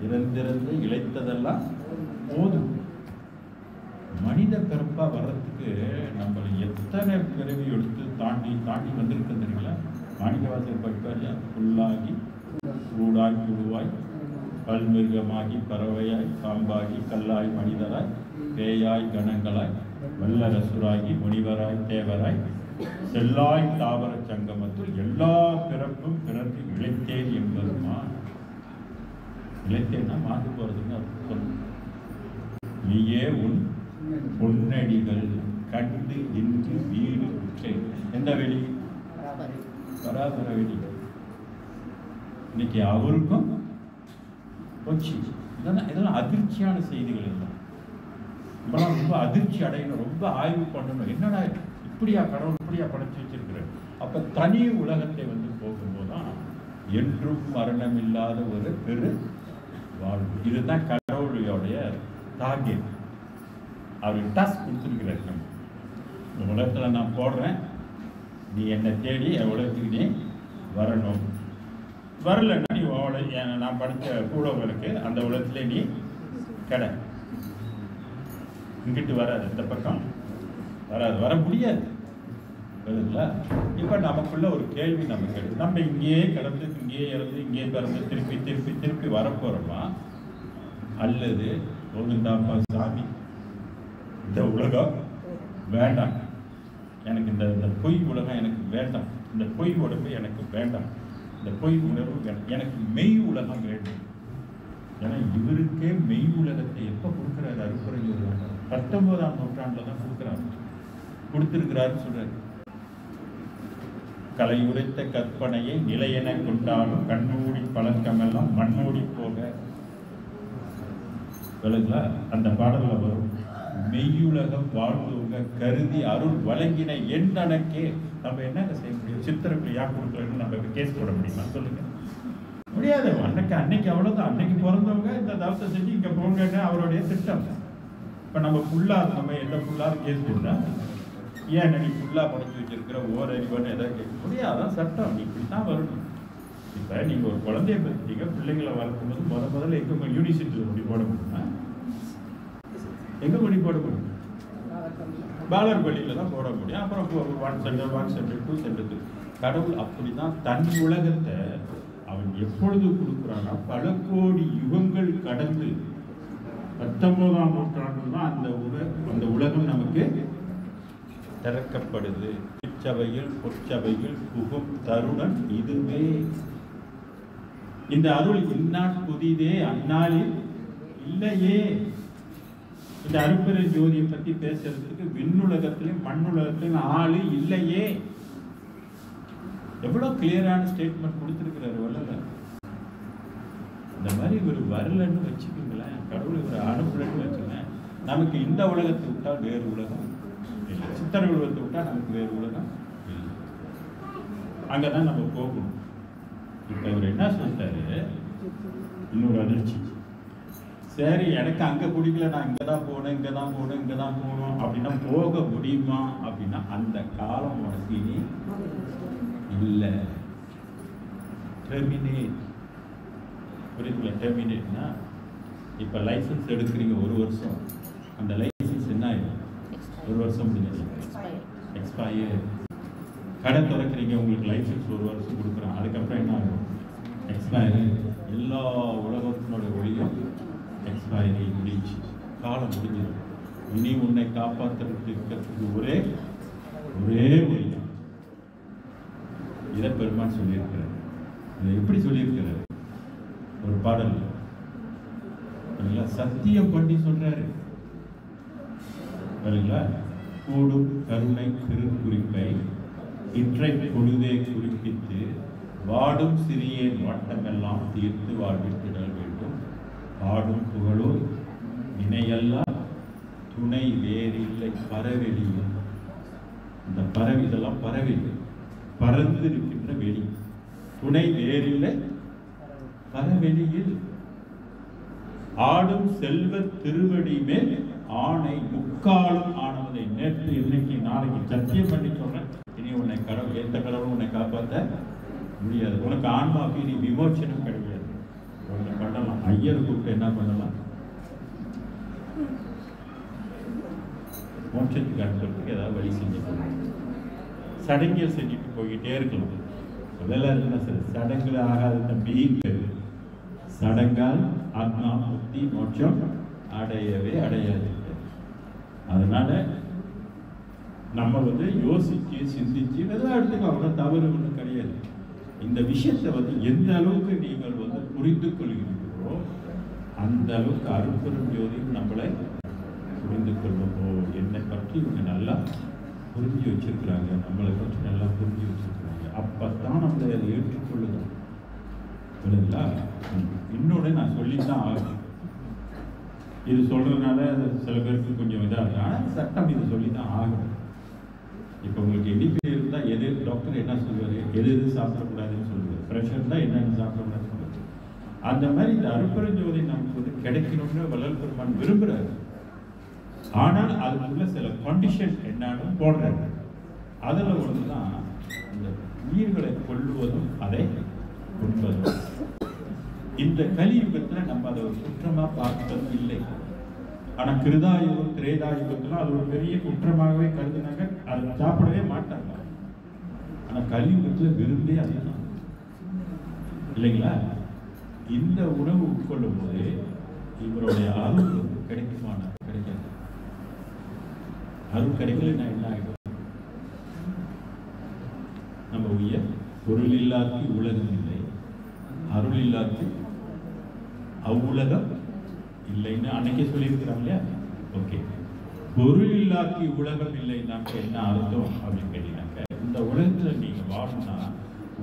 இறந்திறந்து இழைத்ததெல்லாம் போதும். மனித பிறப்பா வர்றதுக்கு நம்மளை எத்தனை பிறவி எடுத்து தாண்டி வந்திருக்க தெரியுங்களா? மாணிக்கவாசகர் படிப்பார், புல்லாகி கூடாய் புழுவாய் பல்மிருகமாகி பறவையாய் பாம்பாகி கல்லாய் மனிதராய் பேயாய் கணங்களாய் வல்லரசுராகி முனிவராய் தேவராய் செல்லாய் தாவர சங்கமத்தில் எல்லா பிறப்பும் பிறந்து இழைத்தேன் என்பதுமா. இழைத்தேன்னா மாண்டு போறதுன்னு சொல்லு. நீயே உன் பொன்னடிகள் கண்டு இன்று வீடு உற்றேன். எந்த வெளி? பராபர வெளி. இன்னைக்கு அவருக்கும் போச்சு. இதெல்லாம் அதிர்ச்சியான செய்திகள். எல்லாம் நம்மளாம் ரொம்ப அதிர்ச்சி அடையணும், ரொம்ப ஆய்வு பண்ணணும். என்னடா இப்படியா கடவுள் இப்படியா படைச்சு வச்சிருக்கிறார்? அப்ப தனி உலகத்தை போகும்போதுதான் என்றும் மரணம் இல்லாத ஒரு பெரு வாழ்வு. இதுதான் கடவுளுடைய டார்கெட். அவர் டாஸ்க் கொடுத்துருக்கிறார். இந்த உலகத்துல நான் போடுறேன், நீ என்னை தேடி என் உலகத்துக்கு நீ வரணும். வரலன்னா நீ நான் படித்த கூடவங்களுக்கு அந்த உலகத்துல நீ கடை இங்கிட்டு வராது, இந்த பக்கம் வராது, வர முடியாது. வருதுங்களா? இப்போ நமக்குள்ள ஒரு கேள்வி நமக்கு எடுத்து, நம்ம இங்கேயே கிடந்து இங்கேயே இறந்து இங்கேயே பிறந்து திருப்பி திருப்பி திருப்பி வரப்போறோமா? அல்லது கோவிந்தாப்பா சாமி இந்த உலகம் வேண்டாம், எனக்கு இந்த பொய் உலகம் எனக்கு வேண்டாம், இந்த பொய் உடம்பு எனக்கு வேண்டாம், இந்த பொய் உணர்வு எனக்கு மெய் உலகம் வேண்டும். ஏன்னா இவருக்கே மெய் உலகத்தை எப்போ கொடுக்குறாரு? அருப்புரை 19ஆம் நூற்றாண்டில் தான் கொடுத்திருக்கிறாருன்னு சொல்றாரு. கலை உரைத்த கற்பனையை நிலையென கொண்டாலும் கண்ணூடி பழக்கமெல்லாம் மண்ணோடி போக. விளங்குங்களா? அந்த பாடல்ல வரும், மெய்யுலகம் வாழ்வுங்க கருதி அருள் வழங்கின எண்ணனக்கே. நம்ம என்னங்க செய்ய முடியும்? சித்திரக்குள் யார் கொடுக்கலன்னு நம்ம கேஸ் போட முடியுமா? சொல்லுங்க, முடியாது. அன்னைக்கு அவ்வளவுதான். அன்னைக்கு பிறந்தவங்க இந்த தவசை செஞ்சு இங்க போங்கன்னு அவருடைய திட்டம். இப்ப நம்ம ஃபுல்லா நம்ம என்ன ஃபுல்லாக கேஸ் போட்டா, ஏன் நீ ஃபுல்லாக படைச்சு வச்சிருக்கிற ஓரறிவான்னு எதாவது கேட்க முடியாதான் சட்டம். நீ இப்படி தான் வரணும். இப்போ நீங்கள் ஒரு குழந்தைய பற்றிங்க, பிள்ளைங்களை வளர்க்கும்போது முதல்ல எங்கே யூனிவர்சிட்டியில் முடி போட முடியுமா? எங்கே முடி போட முடியும்? பாலர் பள்ளியில் தான் போட முடியும். அப்புறம் 1 சென்டர் 2 சென்டர். கடவுள் அப்படி தான் தன் உலகத்தை அவன் எப்பொழுது கொடுக்குறான்னா, பல கோடி யுகங்கள் கடந்து 19ஆம் நூற்றாண்டு தான் அந்த உலகம் நமக்கு திறக்கப்படுது. இச்சபையில் பொற்சபையில் புகும் தருணம் இதுவே. இந்த அருள் இந்நாள் புதிதே அந்நாளில் இல்லையே. இந்த அருட்பெரு ஜோதியை பத்தி பேசுறதுக்கு விண்ணுலகத்திலும் மண்ணுலகத்திலும் ஆளு இல்லையே. எவ்வளவு கிளியரான ஸ்டேட்மெண்ட் கொடுத்திருக்கிறாரு வள்ளலார். இந்த மாதிரி ஒரு வரலன்னு வச்சுக்கோங்களேன், கடவுள் ஒரு அனுப்புலன்னு வச்சுக்கோங்க. நமக்கு இந்த உலகத்தை விட்டால் வேறு உலகம் இல்லை, சித்தர் உலகத்தை விட்டால் நமக்கு வேறு உலகம் இல்லை. அங்கதான் நம்ம போகணும். இப்ப இவர் என்ன சொல்லிட்டாரு, இன்னொரு அதிர்ச்சி. சரி, எனக்கு அங்க பிடிக்கல, நான் இங்கதான் போனேன் அப்படின்னா போக முடியுமா அப்படின்னா அந்த காலம் உனக்கு இனி இல்லை. டெர்மினேட். புரியுதுல? டெர்மினேட்னா இப்ப லைசன்ஸ் எடுக்கிறீங்க 1 வருஷம், அந்த லைசன்ஸ் என்ன ஆயிடும்? 1 வருஷம் முடிஞ்சது எக்ஸ்பயர். கடை திறக்கிறீங்க, உங்களுக்கு லைசன்ஸ் 1 வருஷம் கொடுக்குறோம், அதுக்கப்புறம் என்ன ஆகும்? எக்ஸ்பயர். எல்லா உலகத்தினோட ஒளியும் எக்ஸ்பயரி முடிஞ்சு, காலம் முடிஞ்சிடும். இனி உன்னை காப்பாற்றுறதுக்கு இருக்கிறதுக்கு ஒரே ஒளி தான். இதை பெருமான் சொல்லியிருக்கிறார். இதை எப்படி சொல்லியிருக்கிறார்? ஒரு பாடல் சத்தியம் பண்ணி சொல்றாரு. கூடும் கருணை திருக்குறிப்பை இற்றை பொழுதே குறிப்பித்து வாடும் சிறியேன் வட்டமெல்லாம் தீர்த்து வாழ்வித்திடல் வேண்டும். பாடும் புகழோர் இணையெல்லாம் துணை வேறில்லை பரவெளியும். இந்த பறவை, இதெல்லாம் பறவை, பறந்து இருக்கின்ற வெளி. துணை வேறில்லை பரவெளியில் ஆடும் செல்வ திருவடி மேல் ஆணை முக்காலும் ஆனவதை நேற்று இன்னைக்கு நாளைக்கு சத்தியம் பண்ணி சொல்றேன். இனி உன்னை கடவுள், எந்த கடவுளும் உன்னை காப்பாற்ற முடியாது. உனக்கு ஆன்மாவுக்கு இனி விமோச்சனம் கிடையாது. உன்னை பண்ணலாம். ஐயர் கூப்பிட்டு என்ன பண்ணலாம்? மோட்சத்துக்கு அனுப்புறதுக்கு ஏதாவது வழி செஞ்சு சடங்கில் செஞ்சுட்டு போய்கிட்டே இருக்கலாம். அதெல்லாம் என்ன சார், சடங்குல ஆகாத தம்பி, சடங்கால் ஆத்மா முக்தி மோட்சம் அடையவே அடையாது. அதனால நம்ம யோசிச்சு சிந்திச்சு எதாவது எடுத்துக்கோ, தவறு ஒன்றும் கிடையாது. இந்த விஷயத்தை எந்த அளவுக்கு நீங்கள் புரிந்து கொள்கிறீர்களோ அந்த அளவுக்கு அருட்பெரும் ஜோதி நம்மளை புரிந்து கொள்ளுமோ. என்னை பற்றி இவங்க நல்லா புரிஞ்சு வச்சிருக்கிறாங்க, நம்மளை பற்றி நல்லா புரிஞ்சு வச்சிருக்கிறாங்க. அப்பத்தான் நம்மளை அதை ஏற்றுக்கொள்ளுதோம். புரியுதுங்களா? இன்னொன்று நான் சொல்லித்தான் ஆகும். இது சொல்றதுனால சில பேருக்கு கொஞ்சம் இதாக இருக்கு. ஆனால் சட்டம் இது சொல்லித்தான் ஆகும். இப்போ உங்களுக்கு எடிபி இருந்தால் எது டாக்டர் என்ன சொல்லுவார், எது சாப்பிடக்கூடாதுன்னு சொல்லுவார். ப்ரெஷர் இருந்தால் என்னென்னு சாப்பிடக்கூடாதுன்னு சொல்லுவார். அந்த மாதிரி இந்த அருட்பெருஞ்சோதி நமக்கு கிடைக்கணும்னு வள்ளல் பெருமான் விரும்புகிறாரு. ஆனால் அதுக்குள்ள சில கண்டிஷன் என்னன்னு போடுறாரு. அதில் ஒன்று தான் இந்த உயிர்களை கொள்ளுவதும் அதை உண்பதும். இந்த கலியுகத்தில் நம்ம அதை ஒரு குற்றமாக பார்த்தது இல்லை. ஆனால் கிருதாயுகம் திரேதாயுகத்தில் அது ஒரு பெரிய குற்றமாகவே கருதுனாங்க, அதை சாப்பிடவே மாட்டாங்க. ஆனால் கலியுகத்தில் விரும்பே அதுதான் இல்லைங்களா? இந்த உணவு உட்கொள்ளும் போது இவருடைய அருள் கிடைக்குமான கிடைக்காது. அருள் கிடைக்கலன்னா என்ன ஆகிடும்? நம்ம உயிர் பொருள் இல்லாத உலகம் இல்லை, அருள் இல்லாத அவ்வுலகம் இல்லைன்னு அன்னைக்கே சொல்லியிருக்கிறாங்க இல்லையா? ஓகே, பொருள் இல்லாத உலகம் இல்லைன்னாக்க என்ன அர்த்தம் அப்படின்னு கேட்டீங்கன்னாக்க, இந்த உலகத்துல நீங்க வாழணும்னா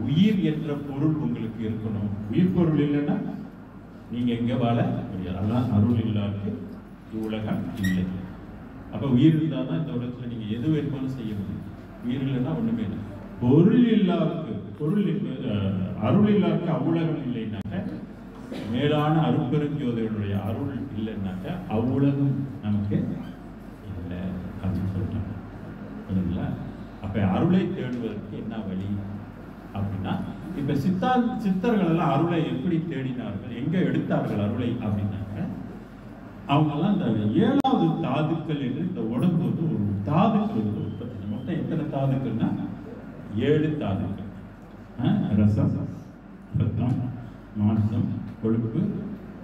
உயிர் என்ற பொருள் உங்களுக்கு இருக்கணும். உயிர் பொருள் இல்லைன்னா நீங்க எங்க வாழ முடியாது. அதான் அருள் இல்லாத உலகம் இல்லை. அப்ப உயிர் இருந்தால் தான் இந்த உலகத்துல நீங்க எது வேணுமாலும் செய்ய முடியும். உயிர் இல்லைன்னா ஒண்ணுமே இல்லை. பொருள் இல்லாத அருள் இல்லாத அவ்வுலகம் இல்லைன்னாக்க, மேலான அருட்பெருஞ்சோதியுடைய அருள் இல்லைன்னாக்க அவ்வுலகம் நமக்கு இல்லை அப்படின்னு சொல்றாங்க. புரியுதுங்களா? அப்ப அருளை தேடுவதற்கு என்ன வழி அப்படின்னா, இப்ப சித்தர்கள் எல்லாம் அருளை எப்படி தேடினார்கள், எங்க எடுத்தார்கள் அருளை அப்படின்னாக்க, அவங்கெல்லாம் இந்த 7வது தாதுக்கள் என்று இந்த உடம்பு ஒரு தாதுக்கள் உற்பத்தி. மொத்தம் எத்தனை தாதுக்கள்னா 7 தாதுக்கள். ரசம், ரத்தம், மாம்சம், கொழுப்பு,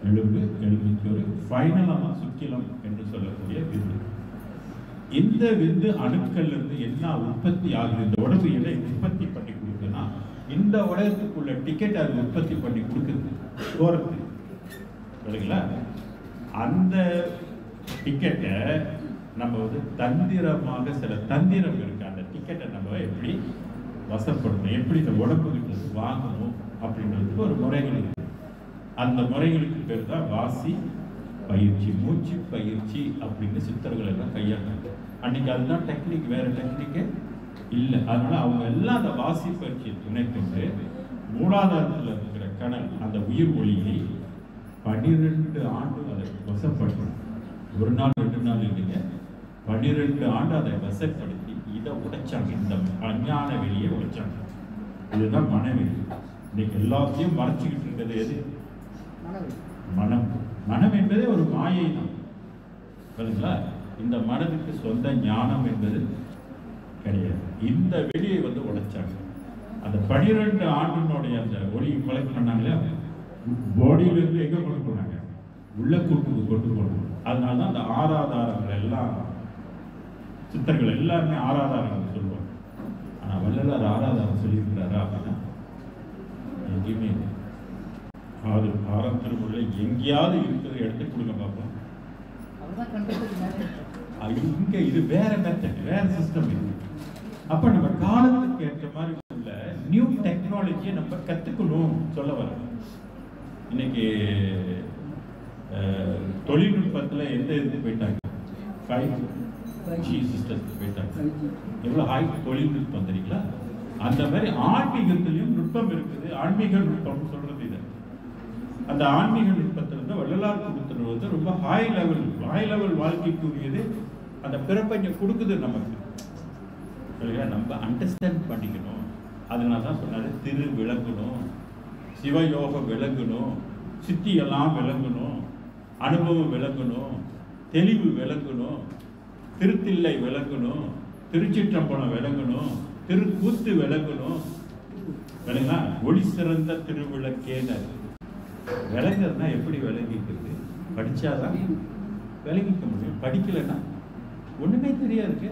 எலும்பு, எலும்புச்சோறு, ஃபைனலாக சுக்கிலம் என்று சொல்லக்கூடிய விந்து. இந்த விந்து அணுக்கள் இருந்து என்ன உற்பத்தி ஆகுது, இந்த உடம்பு எதை உற்பத்தி பண்ணி கொடுக்குதுன்னா, இந்த உலகத்துக்குள்ள டிக்கெட் அது உற்பத்தி பண்ணி கொடுக்குது போறது. சரிங்களா? அந்த டிக்கெட்டை நம்ம தந்திரமாக, சில தந்திரம் இருக்கு. அந்த டிக்கெட்டை நம்ம எப்படி வசப்படணும், எப்படி இந்த உடம்புகிட்ட வாங்கணும் அப்படின்றதுக்கு ஒரு முறைகள் இருக்கு. அந்த முறைகளுக்கு பேர் தான் வாசி பயிற்சி, மூச்சு பயிற்சி அப்படின்னு சித்தர்கள் எல்லாம் கையாண்டாங்க. அன்னைக்கு அதுதான் டெக்னிக், வேற டெக்னிக்கு இல்லை. அதனால அவங்க எல்லாம் அந்த வாசிப்பயிற்சியை துணைக்கொண்டு மூலாதாரத்தில் இருக்கிற கணல் அந்த உயிர் ஒளியை 12 ஆண்டு அதை வசப்படுத்தணும். ஒரு நாள் 2 நாள் இல்லைங்க, 12 ஆண்டு அதை வசப்படுத்தி இதை உடைச்சாங்க. இந்த அஞ்ஞான வெளியை உடைச்சாங்க. இதுதான் மனவெளி. இன்னைக்கு எல்லாத்தையும் மறைச்சிக்கிட்டு இருக்கிறது எது? மனம். மனம் என்பதே ஒரு மாயை தான். சரிங்களா? இந்த மனதுக்கு சொந்த ஞானம் என்பது கிடையாது. இந்த வெளியை உடைச்சாங்க. அந்த 12 ஆண்டினுடைய அந்த ஒளியை கொலெக்ட் பண்ணாங்களே, பாடியிலிருந்து எங்க கொண்டு போனாங்க? உள்ள கூட்டுக்கு கொண்டு போனாங்க. அதனாலதான் அந்த ஆராதாரங்கள் எல்லாம் சித்தர்கள் எல்லாருமே ஆராதாரங்கள் சொல்லுவாங்க. ஆனா வள்ளலார் ஆராதாரம் சொல்லியிருக்கிறாரா அப்படின்னா எங்கேயுமே இல்லை. ஆறாம் திருமுறை எங்கேயாவது இருக்கிற இடத்தை கொடுங்க பார்ப்போம். இங்க இது வேற மெத்தட், வேற சிஸ்டம் இருக்கு. அப்ப நம்ம காலத்துக்கு ஏற்ற மாதிரி உள்ள நியூ டெக்னாலஜியை நம்ம கத்துக்கணும் சொல்ல வர. இன்னைக்கு தொழில்நுட்பத்துல எந்த இதுக்கு போயிட்டாங்க? 5G சிஸ்டத்துக்கு போயிட்டாங்க. எவ்வளவு ஹை தொழில்நுட்பம் தெரியுங்களா? அந்த மாதிரி ஆன்மீகத்திலையும் நுட்பம் இருக்குது. ஆன்மீக நுட்பம் சொல்றது இது. அந்த ஆன்மீக நுட்பத்திலிருந்து வள்ளலார் கொடுத்துருவது ரொம்ப ஹை லெவல் வாழ்க்கைக்குரியது. அந்த பிறப்பை கொடுக்குது நமக்கு. நம்ம அண்டர்ஸ்டாண்ட் பண்ணிக்கணும். அதனால தான் சொன்னாரு, திரு விளங்கணும், சிவயோகம் விளங்கணும், சித்தி எல்லாம் விளங்கணும், அனுபவம் விளங்கணும், தெளிவு விளங்கணும், திருத்தில்லை விளங்கணும், திருச்சிற்றம்பலம் விளங்கணும், திருக்கூத்து விளங்கணும். விளங்கா? ஒளி சிறந்த திருவிளக்கேன விளங்குறதுனா எப்படி விளங்கிக்கிறது? படிச்சாதான் விளங்கிக்க முடியும். படிக்கலைன்னா ஒண்ணுமே தெரியாது.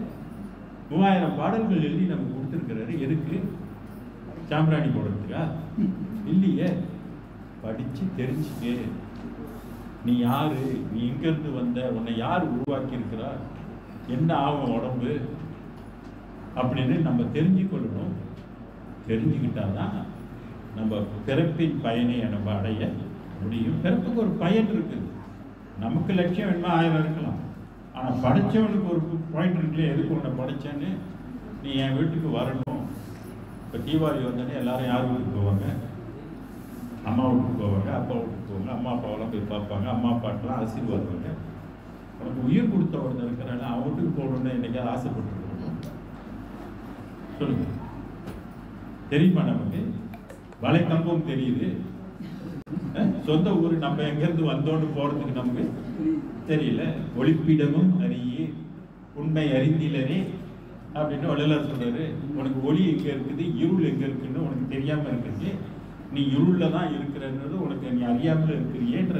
3000 பாடல்கள் எழுதி நமக்கு கொடுத்துருக்கிறாரு. எதுக்கு? சாம்பிராணி போடுறதுக்கா? இல்லையே. படிச்சு தெரிஞ்சுக்க. நீ யாரு, நீ எங்கிருந்து வந்த, உன்னை யார் உருவாக்கி இருக்கிறா, என்ன ஆகும் உடம்பு அப்படின்னு நம்ம தெரிஞ்சுக்கொள்ளணும். தெரிஞ்சுக்கிட்டாதான் நம்ம பிறப்பின் பயனை நம்ம அடைய முடியும். பிறப்புக்கு ஒரு பயன் இருக்குது. நமக்கு லட்சியம் வேணுமா 1000 இருக்கலாம். ஆனா படைச்சவனுக்கு ஒரு பாயிண்ட் இருக்குல்லையே, எதுக்கு உன்னை படைச்சேன்னு, நீ என் வீட்டுக்கு வரணும். இப்போ தீபாவளி வந்தோடனே எல்லாரும் யார் வீட்டுக்கு போவாங்க? அம்மா வீட்டுக்கு போவாங்க, அப்பா வீட்டுக்கு போவாங்க. அம்மா அப்பாவெல்லாம் போய் பார்ப்பாங்க. அம்மா அப்பாட்டெல்லாம் ஆசீர்வாதம். உனக்கு உயிர் கொடுத்த ஒருத்தர் இருக்கிறாங்க, அவன் வீட்டுக்கு போகணும்னு என்னைக்காவது ஆசைப்பட்டுருக்கணும்? சொல்லுங்க. தெரியுமா? நமக்கு வலைக்கம்பம் தெரியுது. சொந்த ஊர் நம்ம எங்கிருந்து வந்தோன்னு போறதுக்கு நமக்கு தெரியல. ஒளிப்பிடமும் அறியே உண்மை அறிந்திலரே அப்படின்னு வள்ளலார் சொல்றாரு. உனக்கு ஒளி எங்க இருக்குது, இருள் எங்க இருக்குன்னு உனக்கு தெரியாம இருக்குது. நீ இருள்ல தான் இருக்கிறன்றது உனக்கு நீ அறியாமல் இருக்கிறியேன்ற.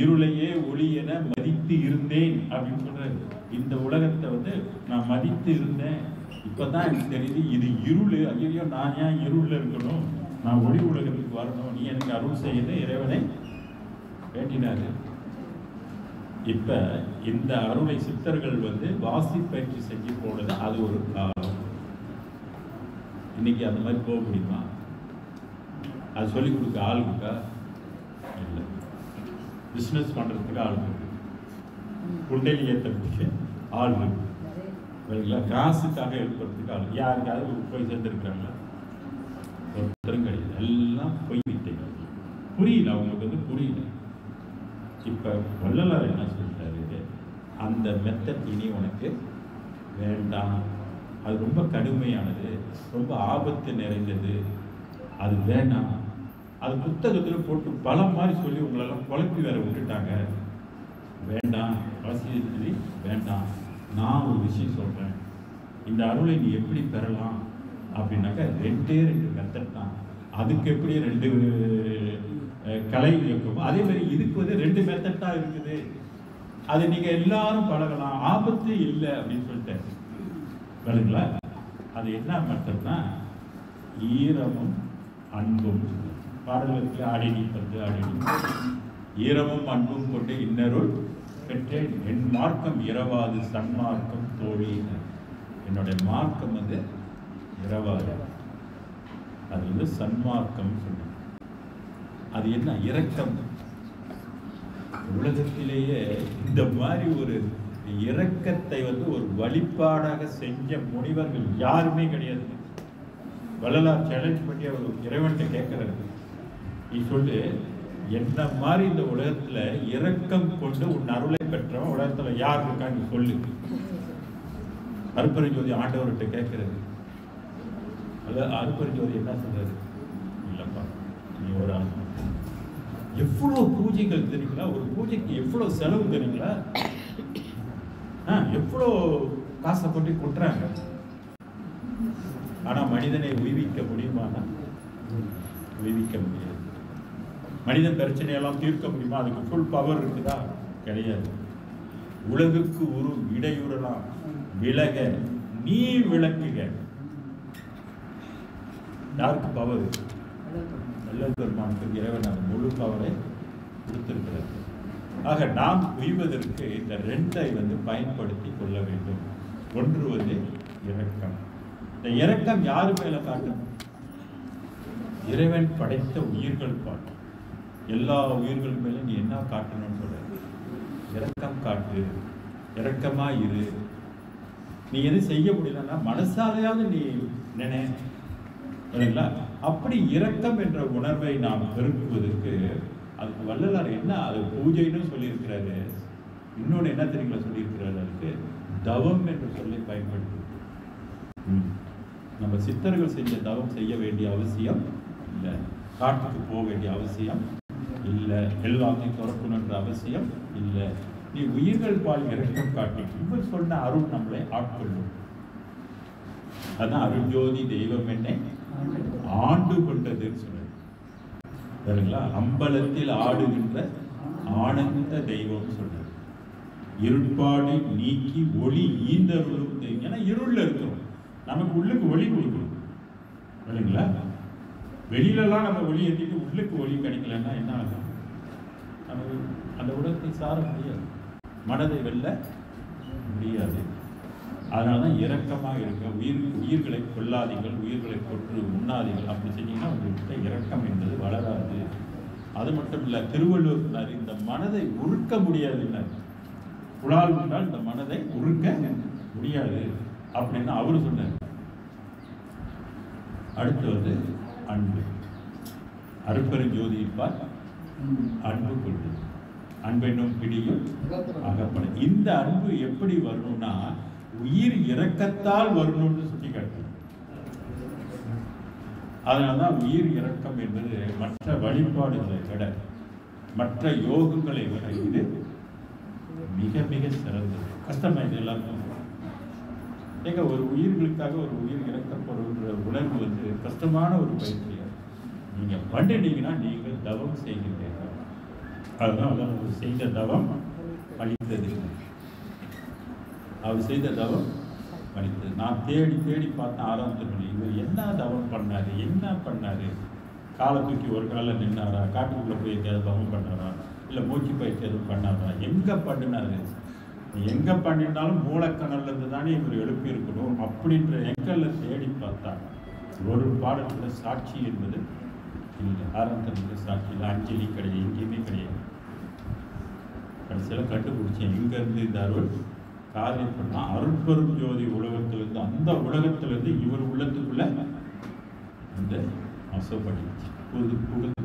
இருளையே ஒளி என மதித்து இருந்தேன் அப்படின்னு சொல்றாரு. இந்த உலகத்தை நான் மதித்து இருந்தேன், இப்பதான் எனக்கு தெரியுது இது இருள். ஐயோ, நான் ஏன் இருள்ல இருக்கணும், நான் ஒளி உலகத்துக்கு வரணும், நீ எனக்கு அருள் செய்ய இறைவனை வேண்டினாரு. இப்ப இந்த அருளை சித்தர்கள் வாசிப்பயிற்சி செஞ்சு போனது அது ஒரு காலம். இன்னைக்கு அந்த மாதிரி போக முடியுமா? அது சொல்லிக் கொடுக்க ஆள் இருக்கா? இல்லை. பிசினஸ் பண்றதுக்கு ஆள் இருக்கு, குண்டலி ஏற்றத்துக்கு ஆள் இருக்கு, காசுக்காக எழுப்புறதுக்கு ஆள். யாருக்காவது போய் சேர்ந்துருக்கிறாங்களா? ஒருத்தரும் கிடையாது. எல்லாம் பொய் வித்தைகள். புரியல அவங்களுக்கு, புரியல. இப்ப வள்ளலார் என்ன சொல்றாரு, அந்த மெத்தட் இனி உனக்கு வேண்டாம், அது ரொம்ப கடுமையானது, ரொம்ப ஆபத்து நிறைந்தது, அது வேண்டாம். அது புத்தகத்தில் போட்டு பல மாதிரி சொல்லி உங்களெல்லாம் குழப்பி வேற விட்டுட்டாங்க. வேண்டாம், வசதி வேண்டாம். நான் ஒரு விஷயம் சொல்றேன், இந்த அருளை நீ எப்படி பெறலாம் அப்படின்னாக்கா 2 மெத்தட் தான். அதுக்கு எப்படி 2 கலை இயக்கம், அதே மாதிரி இதுக்கு 2 மெத்தட் தான் இருக்குது. அது நீங்க எல்லாரும் பழகலாம், ஆபத்து இல்லை அப்படின்னு சொல்லிட்டேன். வருங்களா? அது என்ன மெத்தட்னா, ஈரமும் அன்பும். பாடலுக்கு ஆடினி பந்து ஆடினி. ஈரமும் அன்பும் கொண்டு இன்னருள் பெற்றேன், என் மார்க்கம் இரவாது சன்மார்க்கம் தோழி. என்னுடைய மார்க்கம் இரவாது, அது சன்மார்க்கம் சொல்லுங்க. அது என்ன? இரக்கம். உலகத்திலேயே இந்த மாதிரி ஒரு இரக்கத்தை ஒரு வழிபாடாக செஞ்ச முனிவர்கள் யாருமே கிடையாது. வள்ளலார் சேலஞ்ச் பண்ணி அவர் இறைவன்கிட்ட கேட்கிறாரு, நீ சொல்லு, என்ன மாதிரி இந்த உலகத்துல இரக்கம் கொண்டு உன் அருளை பெற்றவன் உலகத்துல யார் இருக்கான்னு சொல்லு. அருட்பெருஞ்சோதி ஆண்டவர்கிட்ட கேட்கிறது. அருட்பெருஞ்சோதி என்ன சொல்றாரு, இல்லப்பா நீ ஒரு ஆள். எவ்வளவு பூஜைகள் தெரியுங்களா, ஒரு பூஜைக்கு எவ்வளவு செலவு தெரியுங்களா, எவ்வளவு காசை கொண்டு கொட்டுறாங்க. ஆனா மனிதனை உய்விக்க முடியுமானா உய்விக்க முடியாது. மனிதன் பிரச்சனையெல்லாம் தீர்க்க முடியுமா? அதுக்கு ஃபுல் பவர் இருக்குதா? கிடையாது. உலகுக்கு ஒரு இடையூறலாம் விலக நீ விளக்குக. யாருக்கு பவர்? வள்ளல் பெருமானுக்கு இறைவன் அந்த முழு பவரை கொடுத்திருக்கிறது. ஆக நாம் உய்வதற்கு இந்த ரெண்டை பயன்படுத்தி கொள்ள வேண்டும். ஒன்று இரக்கம். இந்த இரக்கம் யாரு மேல காட்டணும்? இறைவன் படைத்த உயிர்கள் காட்டும். எல்லா உயிர்கள் மேலும் நீ என்ன காட்டணும்னு சொல்ற? இரக்கம் காட்டு, இரக்கமா இரு. நீ எது செய்ய முடியலன்னா மனசாலையாவது நீ நினைங்களா. அப்படி இரக்கம் என்ற உணர்வை நாம் பெருக்குவதற்கு அதுக்கு வள்ளலார் என்ன அது பூஜைன்னு சொல்லியிருக்கிறாரு. இன்னொன்று என்ன தெரியுங்களா சொல்லியிருக்கிறாரு? அதுக்கு தவம் என்ற சொல்லை பயன்படுத்து. நம்ம சித்தர்கள் செஞ்ச தவம் செய்ய வேண்டிய அவசியம் இல்லை, காட்டுக்கு போக வேண்டிய அவசியம் இல்லை, எல்லாத்தையும் துறக்கணுன்ற அவசியம் இல்லை. நீ உயிர்கள் பால் இரக்கம் காட்டி இவர் சொன்ன அருள் நம்மளை ஆட்கொள்ளும். அதான் அருள்ஜோதி தெய்வம் என்னை ஆண்டு கொண்டதுன்னு சொல்றாரு. சரிங்களா? அம்பலத்தில் ஆடுகின்ற ஆனந்த தெய்வம் சொல்றாரு. இருட்பாடு நீக்கி ஒளி ஈந்தருளும் தெய்வம். ஏன்னா இருள்ல இருக்கிறோம், நமக்கு உள்ளுக்கு ஒளி கொடுக்கணும் இல்லைங்களா? வெளியிலலாம் நம்ம ஒளி ஏற்றிட்டு உள்ளுக்கு ஒளி கிடைக்கலன்னா என்ன ஆகும்? நமக்கு அந்த உலகத்தை சார முடியாது, மனதை வெல்ல முடியாது. அதனாலதான் இரக்கமாக இருக்க. உயிர்களை கொல்லாதீர்கள், உயிர்களை கொன்று உண்ணாதீர்கள். அப்படி செஞ்சீங்கன்னா உங்கள்கிட்ட இரக்கம் என்பது வளராது. அது மட்டும் இல்லை, திருவள்ளுவர் இந்த மனதை உருக்க முடியாது. புலால் உண்டால் இந்த மனதை உருக்க முடியாது அப்படின்னு அவரு சொன்னார். அடுத்து அன்பு. அருட்பெருஞ்சோதிப்பார் அன்பு கொண்டு அன்பென்னும் பிடியும் அகப்பட. இந்த அன்பு எப்படி வரணும்னா உயிர் இரக்கத்தால் வரணும்னு சுட்டி காட்டு. அதனால்தான் உயிர் இரக்கம் என்பது மற்ற வழிபாடுகளை விட, மற்ற யோகங்களை விட இது மிக மிக சிறந்தது. கஷ்டமா இது எல்லாருக்கும். ஏங்க ஒரு உயிர்களுக்காக ஒரு உயிர் இறக்கப்படுகிற உணர்வு கஷ்டமான ஒரு பயிற்சி. நீங்க பண்ணிட்டீங்கன்னா நீங்கள் தவம் செய்கின்றீர்கள். அதுதான் அவர் செய்த தவம் அளித்தது. அவர் செய்த தவம் அளித்தது. நான் தேடி தேடி பார்த்தேன் ஆரம்பத்தில், இவர் என்ன தவம் பண்ணாரு, என்ன பண்ணாரு? காலை தூக்கி ஒரு காலில் நின்னாரா, காட்டுக்குள்ளே போய் எங்கேயாவது தவம் பண்ணாரா, இல்லை மூச்சு பயிற்சி எதுவும் பண்ணாரா, எங்கே பண்ணினாரு? எங்கே பண்ணினாலும் மூலக்கணல்லேருந்து தானே இவர் எழுப்பி இருக்கணும் அப்படின்ற எங்களில் தேடி பார்த்தா ஒரு பாடத்தில் சாட்சி என்பது இல்லை. ஆரம்பத்தில் சாட்சி இல்லை, அஞ்சலி கிடையாது, எங்கேயுமே கிடையாது. கடைசியில் கண்டுபிடிச்சேன் எங்கேருந்து இந்த அருள் காரியம் பண்ணால் அருட்பெரும் ஜோதி உலகத்திலிருந்து, அந்த உலகத்திலிருந்து இவர் உள்ளத்துக்குள்ள அந்த அசைப்பட்டுச்சு, புகுந்து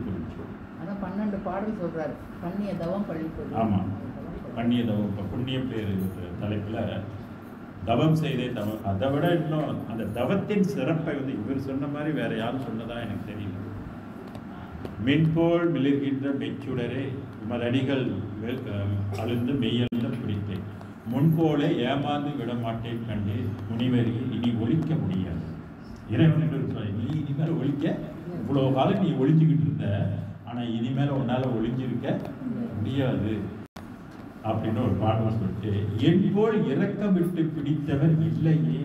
போயிடுச்சு. ஆனால் 12 பாடல் சொல்றாரு, பண்ணிய தவம் பழிப்பது. ஆமாம், பண்ணிய தவம். இப்போ புண்ணிய பேர் தலைப்பில் தவம் செய்தே தவம். அதை விட இன்னும் அந்த தவத்தின் சிறப்பை இவர் சொன்ன மாதிரி வேற யாரும் சொன்னதா எனக்கு தெரியல. மென்போல் மிளர்கின்ற மெச்சுடரே உமதடிகள் அழுந்து மெய்யழுந்த பிடித்தேன், முன்போலே ஏமாந்து விடமாட்டேன் கண்டு முனிவரி இனி ஒழிக்க முடியாது. இறைவன் என்று சொல்ல, நீ இனிமேல் ஒழிக்க, இவ்வளோ காலம் நீ ஒழிஞ்சுக்கிட்டு இருந்த, ஆனால் இனிமேல் உன்னால் ஒழிஞ்சிருக்க முடியாது அப்படின்னு ஒரு பாடல் சொல்லிட்டு, என் போல் இரக்கம் விட்டு பிடித்தவர் இல்லையே,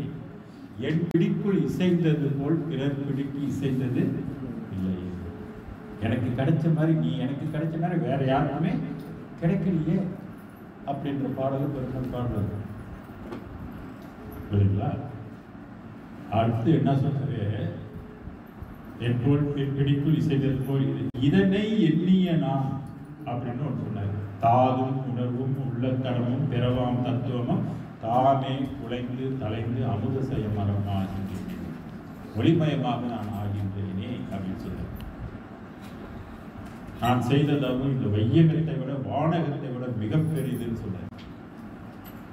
என் பிடிக்குள் இசைந்தது போல் பிறர் பிடிக்கு இசைந்தது இல்லையே. எனக்கு கிடைச்ச மாதிரி நீ எனக்கு கிடைச்ச மாதிரி வேற யாருக்குமே கிடைக்கலையே அப்படின்ற பாடலும் பெருமாள் பாடல். புரியுங்களா? அடுத்து என்ன சொல்றாரு? என் போல் பிடிக்குள் இசைந்தது போல் இதனை எண்ணிய நான் அப்படின்னு ஒன்று சொன்னார். தாதும் உணர்வும் உள்ளத்தனமும் பிறவாம் தத்துவமும் தாமே குலைந்து தலைந்து அமுத செய்ய மரமாகின்றேன், ஒளிமயமாக நான் ஆகின்றேனே அப்படின்னு சொன்னார். நான் செய்த தவம் இந்த வையகத்தை விட வானகத்தை விட மிகப்பெரியதுன்னு சொன்னார்.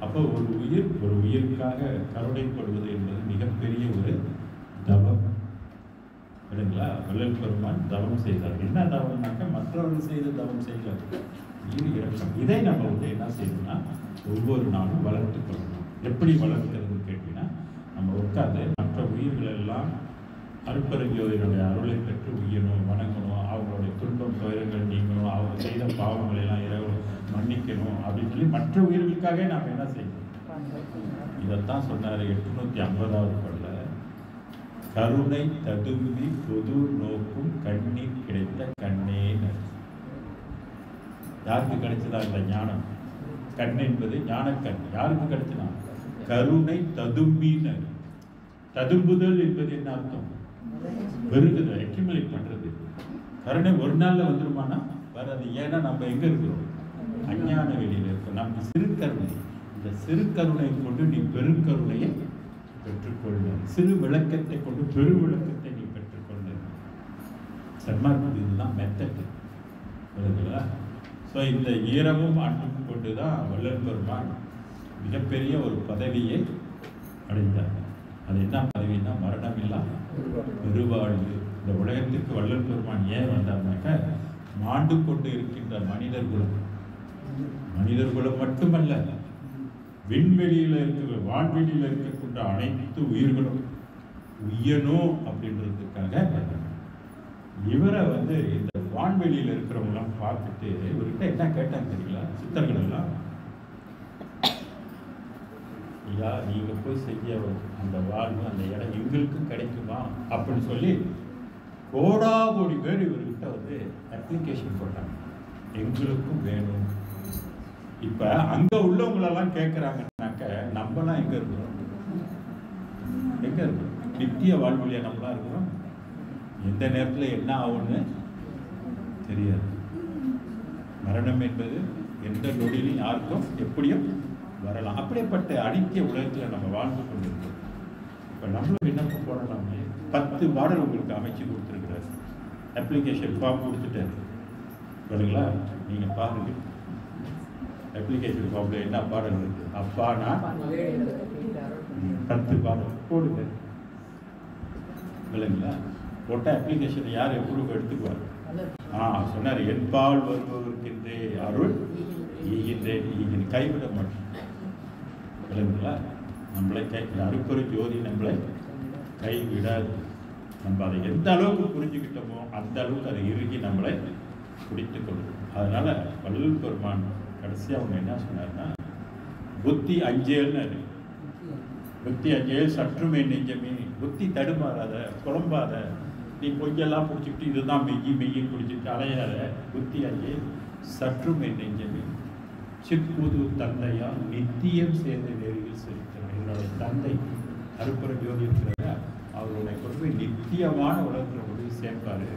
அப்போ ஒரு உயிருக்காக கருணைப்படுவது என்பது மிகப்பெரிய ஒரு தவம் இல்லைங்களா? வள்ளல் பெருமான் தவம் செய்தார். என்ன தவம்னாக்க மற்றவர்கள் செய்த தவம் செய்தார். இது இறக்கம். இதை நம்ம என்ன செய்யணும்னா ஒவ்வொரு நாளும் வளர்த்து கொள்ளணும். எப்படி வளர்க்கிறதுன்னு கேட்டீங்கன்னா, நம்ம உட்காந்து மற்ற உயிர்கள் எல்லாம் அருட்பெருஞ்சோதியினுடைய அருளை பெற்று உய்யணும், வணங்கணும், அவங்களுடைய துன்பம் துயரங்கள் நீங்கணும், அவங்க செய்த பாவங்களை எல்லாம் இறைவன் மன்னிக்கணும் அப்படின்னு சொல்லி மற்ற உயிர்களுக்காக நாம் என்ன செய்யணும். இதைத்தான் சொன்னார் 850வது பாடல்ல, கருணை ததும்பி பொது நோக்கும் கண்ணீர் கிடைத்த கண்ணே. யாருக்கு கிடைச்சதா இந்த ஞானம்? கண் என்பது ஞானக்கண். யாருக்கு கிடைச்சதா? கருணை ததும்பினர். ததும்புதல் என்பது என்ன அர்த்தம்? பெருகுது, அக்யூமுலேட் பண்றது. கருணை ஒரு நாள்ல வந்துருமானா வராது. ஏன்னா நம்ம எங்க இருக்கிறோம்? அஞ்ஞான வெளியில இருக்கோம். நமக்கு சிறு கருணை. இந்த சிறு கருணை கொண்டு நீ பெருங்கருணையை பெற்றுக்கொள்ள, சிறு விளக்கத்தை கொண்டு பெரு விளக்கத்தை நீ பெற்றுக்கொள்ள. சன்மார்க்கம் இதுதான் மெத்தட். புரியுதுங்களா? ஸோ இந்த ஈரமும் அன்பும் கொண்டுதான் வள்ளல் பெருமான் மிகப்பெரிய ஒரு பதவியை அடைந்தார். அது என்ன பதவின்னா மரணமில்லா பெருவாழ்வு. இந்த உலகத்திற்கு வள்ளல் பெருமான் ஏன் வந்தார்னாக்க, மாண்டு கொண்டு இருக்கின்ற மனிதர் குலம் மட்டுமல்ல, விண்வெளியில் இருக்கிற வான்வெளியில் இருக்கக்கூடிய அனைத்து உயிர்களும் உய்யணும் அப்படின்றதுக்காக இவரை இந்த வான்வெளியில் இருக்கிறவங்களாம் பார்த்துட்டு இவர்கிட்ட என்ன கேட்டாங்க தெரியுங்களா? சித்தர்கள் எல்லாம், ஐயா நீங்க போய் செய்ய அந்த வாழ்வு அந்த இடம் எங்களுக்கும் கிடைக்குமா அப்படின்னு சொல்லி கோடி பேர் இவர்கிட்ட அப்ளிகேஷன் போட்டாங்க, எங்களுக்கும் வேணும். இப்ப அங்க உள்ளவங்களெல்லாம் கேட்கறாங்கன்னாக்க நம்மலாம் எங்க இருக்கிறோம்? நித்திய வாழ்விலையா நம்மளா இருக்கிறோம்? எந்த நேரத்துல என்ன ஆகும்னு தெரியாது. மரணம் என்பது எந்த நொடியிலும் யாருக்கும் எப்படியும் வரலாம். அப்படிப்பட்ட அனித்திய உலகத்துல நம்ம வாழ்ந்து கொண்டிருக்கோம். இப்ப நம்மளும் விண்ணப்பம் போடலாம். 10 பாடல் உங்களுக்கு அமைச்சு கொடுத்துருக்கிறார். அப்ளிகேஷன் ஃபார்ம் கொடுத்துட்டாரு. சரிங்களா? நீங்க பாருங்க அப்ளிகேஷன் ஃபார்ம்ல என்ன பாடல் இருக்கு. அப்பா நான் 10 பாடல் போடுங்க. இல்லைங்களா? போட்ட அப்ளிகேஷன் யார் எப்ரூவ் எடுத்துக்குவார்? சொன்னார், என்பால் வருபவர்க்கின்றே அருள் ஈகின்றேன் கைவிட மாட்டேன். இல்லைங்களா? நம்மளை அருப்பெரு ஜோதி நம்மளை கைவிடாது. நம்ம அதை எந்த அளவுக்கு புரிஞ்சுக்கிட்டோமோ அந்த அளவுக்கு அதை இறுகி நம்மளை பிடித்துக் கொள்ளும். அதனால வள்ளல் பெருமான் கடைசியாக அவங்க என்ன சொன்னார்னா, புத்தி அஞ்சேல்னு, புத்தி அஞ்சேல் சற்றுமே நெஞ்சமே, புத்தி தடுமாறாத, குழம்பாத, நீ பொய்யெல்லாம் பிடிச்சிக்கிட்டு இதுதான் மெய்யின்னு பிடிச்சிட்டு அலையாத, புத்தி அஞ்சேல் சற்றுமே நெஞ்சமே, சிற்புது தந்தையா நித்தியம் சேர்ந்த நெறியில் செலுத்தினார். என்னுடைய தந்தை அருப்பெரு ஜோதி இருக்கிறார, அவருடைய கொண்டு போய் நித்தியமான உலகத்தில் கொண்டு போய் சேர்ப்பாரு.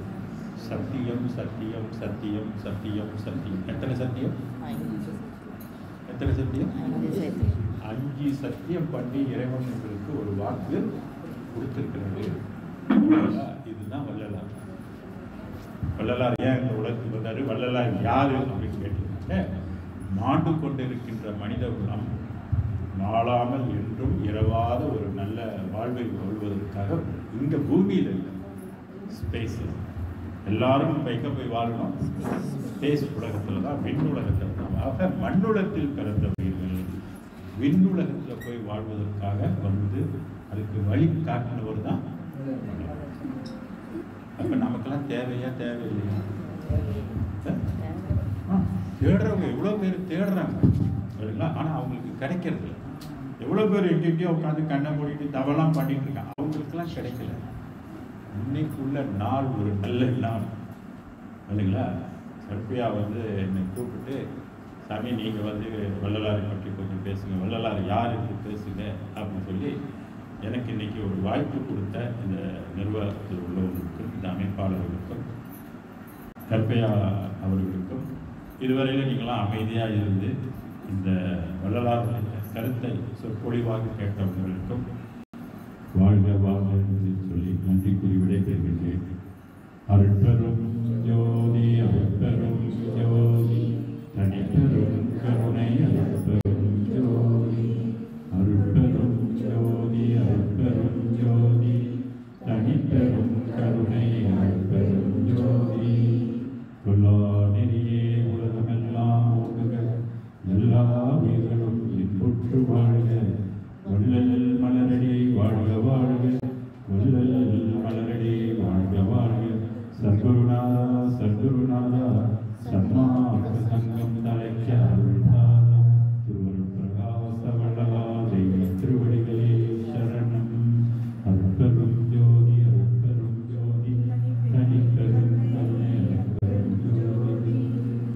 சத்தியம் சத்தியம் சத்தியம் சத்தியம் சத்தியம். எத்தனை சத்தியம்? எத்தனை சத்தியம்? 5 சத்தியம் பண்ணி இறைவன் எங்களுக்கு ஒரு வாக்கு கொடுத்திருக்கிறது. இதுதான் வள்ளலார். வள்ளலார் ஏன் இந்த உலகத்துக்கு வந்தாரு? வள்ளலார் யாரு அப்படின்னு கேட்டீங்க, மாண்டு கொண்டிருக்கின்ற மனித குலம் நாளாமல் என்றும் இரவாத ஒரு நல்ல வாழ்வை வாழ்வதற்காக இந்த பூமியில் இல்லை, ஸ்பேஸ். எல்லாரும் எங்கே போய் வாழணும்? ஸ்பேஸ் உலகத்தில் தான், விண்ணுலகத்தில் தான். ஆக மண்ணுலகத்தில் பிறந்த உயிர்கள் விண்ணுலகத்தில் போய் வாழ்வதற்காக அதுக்கு வழி காட்டினவர் தான். அப்போ நமக்கெல்லாம் தேவையா தேவையில்லையா? தேடுறவங்க எவ்வளோ பேர் தேடுறாங்க இல்லைங்களா? ஆனால் அவங்களுக்கு கிடைக்கிறது. எவ்வளோ பேர் எங்கெங்கேயோ உட்காந்து கண்ணை மூடிட்டு தவெல்லாம் பண்ணிட்டு இருக்காங்க, அவங்களுக்கெல்லாம் கிடைக்கல. இன்னைக்குள்ள நாள் ஒரு நல்ல நாள் இல்லைங்களா? சர்பியா என்னை கூப்பிட்டு, சாமி நீங்கள் வள்ளலாரை பற்றி கொஞ்சம் பேசுங்க, வள்ளலார் யாருக்கு பேசுங்க அப்படின்னு சொல்லி எனக்கு இன்னைக்கு ஒரு வாய்ப்பு கொடுத்த இந்த நிர்வாகத்தில் உள்ளவர்களுக்கும் இந்த அமைப்பாளர்களுக்கும் கற்பையா அவர்களுக்கும் இதுவரையில் நீங்களாம் அமைதியாக இருந்து இந்த வள்ளலாருடைய கருத்தை சொற்பொழிவாக கேட்டவர்களுக்கும் வாழ்க வாழ்க என்று சொல்லி நன்றி கூறி விடைபெறுகின்றேன். அருட்பெரும் ஜோதி அருட்பெரும் ஜோதி தனிப்பெரும் கருணை அருட்பெரும் ஜோதி அருட்பெரும் ஜோதி அருட்பெரும் ஜோதி தனிப்பெரும் கருணை அருட்பெரும் ஜோதி கொல்லா நெறியே உலகமெல்லாம் ஓடுக எல்லா உயிர்களும் இன்புற்று வாழ்க வள்ளல் மலரடி வாழ்க வாழ்க வள்ளல் மலரடி வாழ்க வாழ்க சத்குருநாதா சத்குருநாதா சன்மார்க்க சங்கம் தலைக்க அருள்தாரா திருவருள் பிரகாச வள்ளலா தெய்வ திருவடிகளே சரணம். அருட்பெரும் ஜோதி அருட்பெரும் ஜோதி தனிப்பெரும் கருணை அருட்பெரும் ஜோதி.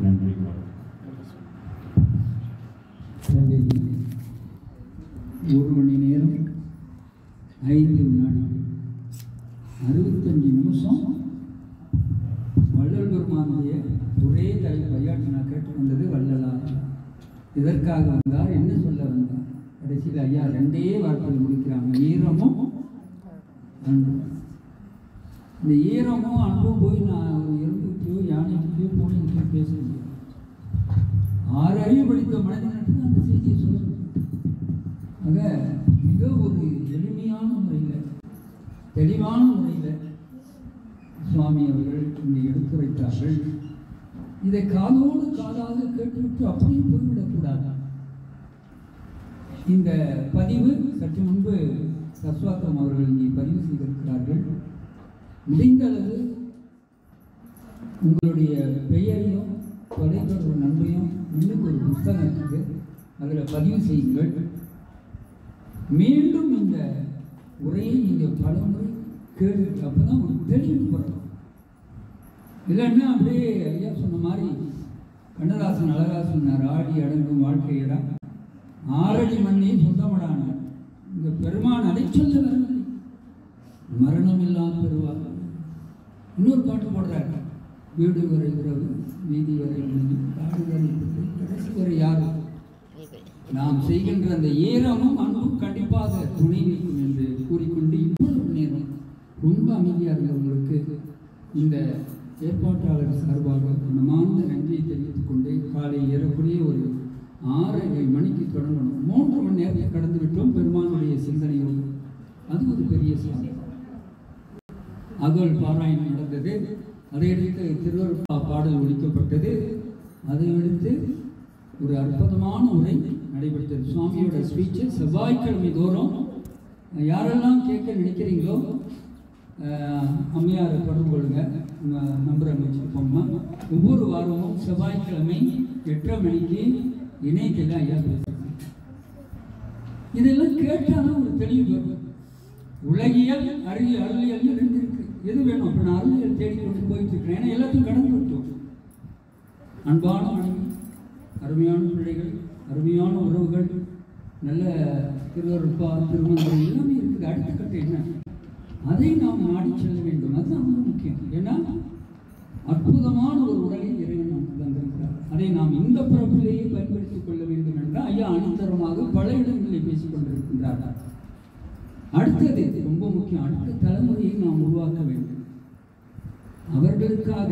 நன்றி. ஒரு மணி நேரம் 5 வினாடி 65 நிமிஷம் வள்ளல் பெருமானுடைய ஒரே தலைப்பு ஐயாட்டு நான் கேட்டு வந்தது வள்ளலார் இதற்காக வந்தார், என்ன சொல்ல வந்தார்? கடைசியில் ஐயா 2 வார்த்தைகள் முடிக்கிறாங்க, ஈரமும் அன்பும். இந்த ஈரமும் அன்பும் போய் நான் ஒரு எறும்புக்கையோ யானைக்கையோ போலிங்கோ பேச முடியாது. 6 அறிவு படித்த மனிதனுக்கு அந்த செய்தியை சொல்ல முடியும். ஆக மிக ஒரு எளிமையான முறையில் தெளிவான முறையில் சுவாமி அவர்கள் இங்கே எடுத்துரைத்தார்கள். இதை காதோடு காதாக கேட்டுவிட்டு அப்படியே போய்விடக்கூடாது. இந்த பதிவு சற்று முன்பு சஸ்வாக்கம் அவர்கள் இங்கே பதிவு செய்திருக்கிறார்கள். முடிந்த அளவு உங்களுடைய பெயரையும் தொலைத்தொடர்பு நண்பையும் இன்னும் ஒரு புத்தகம் இருக்குது, அதில் பதிவு செய்யுங்கள். மீண்டும் இந்த உரையை நீங்கள் பல முறை கேள்வி, அப்போ தான் ஒரு தெளிவு பெறணும். இல்லைன்னா அப்படியே ஐயா சொன்ன மாதிரி கண்ணதாசன் அழகா சொன்னார், ஆடி அடங்கும் வாழ்க்கையிடம் 6 அடி மண்ணே சொந்தமடான இந்த பெருமான் அதை சொல்ல வரவில்லை, மரணம் இல்லாமல் பெறுவார். இன்னொரு பாட்டு போடுறாரு, வீடு வரை உறவு வீதி வரை மணி காடு வரை கடைசி வரை யாரும் நாம் செய்கின்ற அந்த ஈரமும் அன்பும் கண்டிப்பாக துணை வைக்கும் என்று கூறிக்கொண்டு இவ்வளவு நேரம் ரொம்ப அமைதியாக இருந்தவங்களுக்கு இந்த ஏற்பாட்டாளர் சார்பாக மனமார்ந்த நன்றியை தெரிவித்துக் கொண்டு காலை ஏறக்கூடிய ஒரு 6:30 மணிக்கு தொடங்கணும். 3 மணி நேரத்தை கடந்து விட்டோம் பெருமானுடைய சிந்தனையோடு. அது ஒரு பெரிய சாதனை. அகல் பாராயணம் நடந்தது, அதையடுத்து திருவருட்பா பாடல் ஒலிக்கப்பட்டது, அதையடுத்து ஒரு அற்புதமான உரை நடைபெற்றது. சுவாமியோட ஸ்பீச்சு செவ்வாய்க்கிழமை தோறும் யாரெல்லாம் கேட்க நினைக்கிறீங்களோ அம்மையாரை தொடர்பு கொள்ளுங்க, நம்பரை வச்சுருப்போம்மா. ஒவ்வொரு வாரமும் செவ்வாய்க்கிழமை 8:30 மணிக்கு இணையத்தில் ஐயா பேசுகிறாங்க. இதெல்லாம் கேட்டாலும் ஒரு தெளிவு வரும். உலகியல் அறிவியல் 2 இருக்கு, எது வேணும்? இப்போ நான் அறிவியல் தேடிக்கொண்டு போயிட்டு இருக்கிறேன், ஏன்னா எல்லாத்தையும் கடந்து விட்டோம். அன்பான மனைவி, அருமையான பிள்ளைகள், அருமையான உறவுகள், நல்ல திருவருட்பா திருமணம் எல்லாமே இருக்குது. அடுத்த கட்டம் என்ன? அதை நாம் நாடி செல்ல வேண்டும், அதுதான் ரொம்ப முக்கியம். ஏன்னா அற்புதமான ஒரு உடலை இறைவன் நமக்கு தந்திருக்கிறார். அதை நாம் இந்த பிறப்பிலேயே பயன்படுத்திக் கொள்ள வேண்டும் என்றால் ஐயா அனுத்தரமாக பல இடங்களில் பேசிக் கொண்டிருக்கின்றார்கள். அடுத்தது ரொம்ப முக்கியம், அடுத்த தலைமுறையை நாம் உருவாக்க வேண்டும். அவர்களுக்காக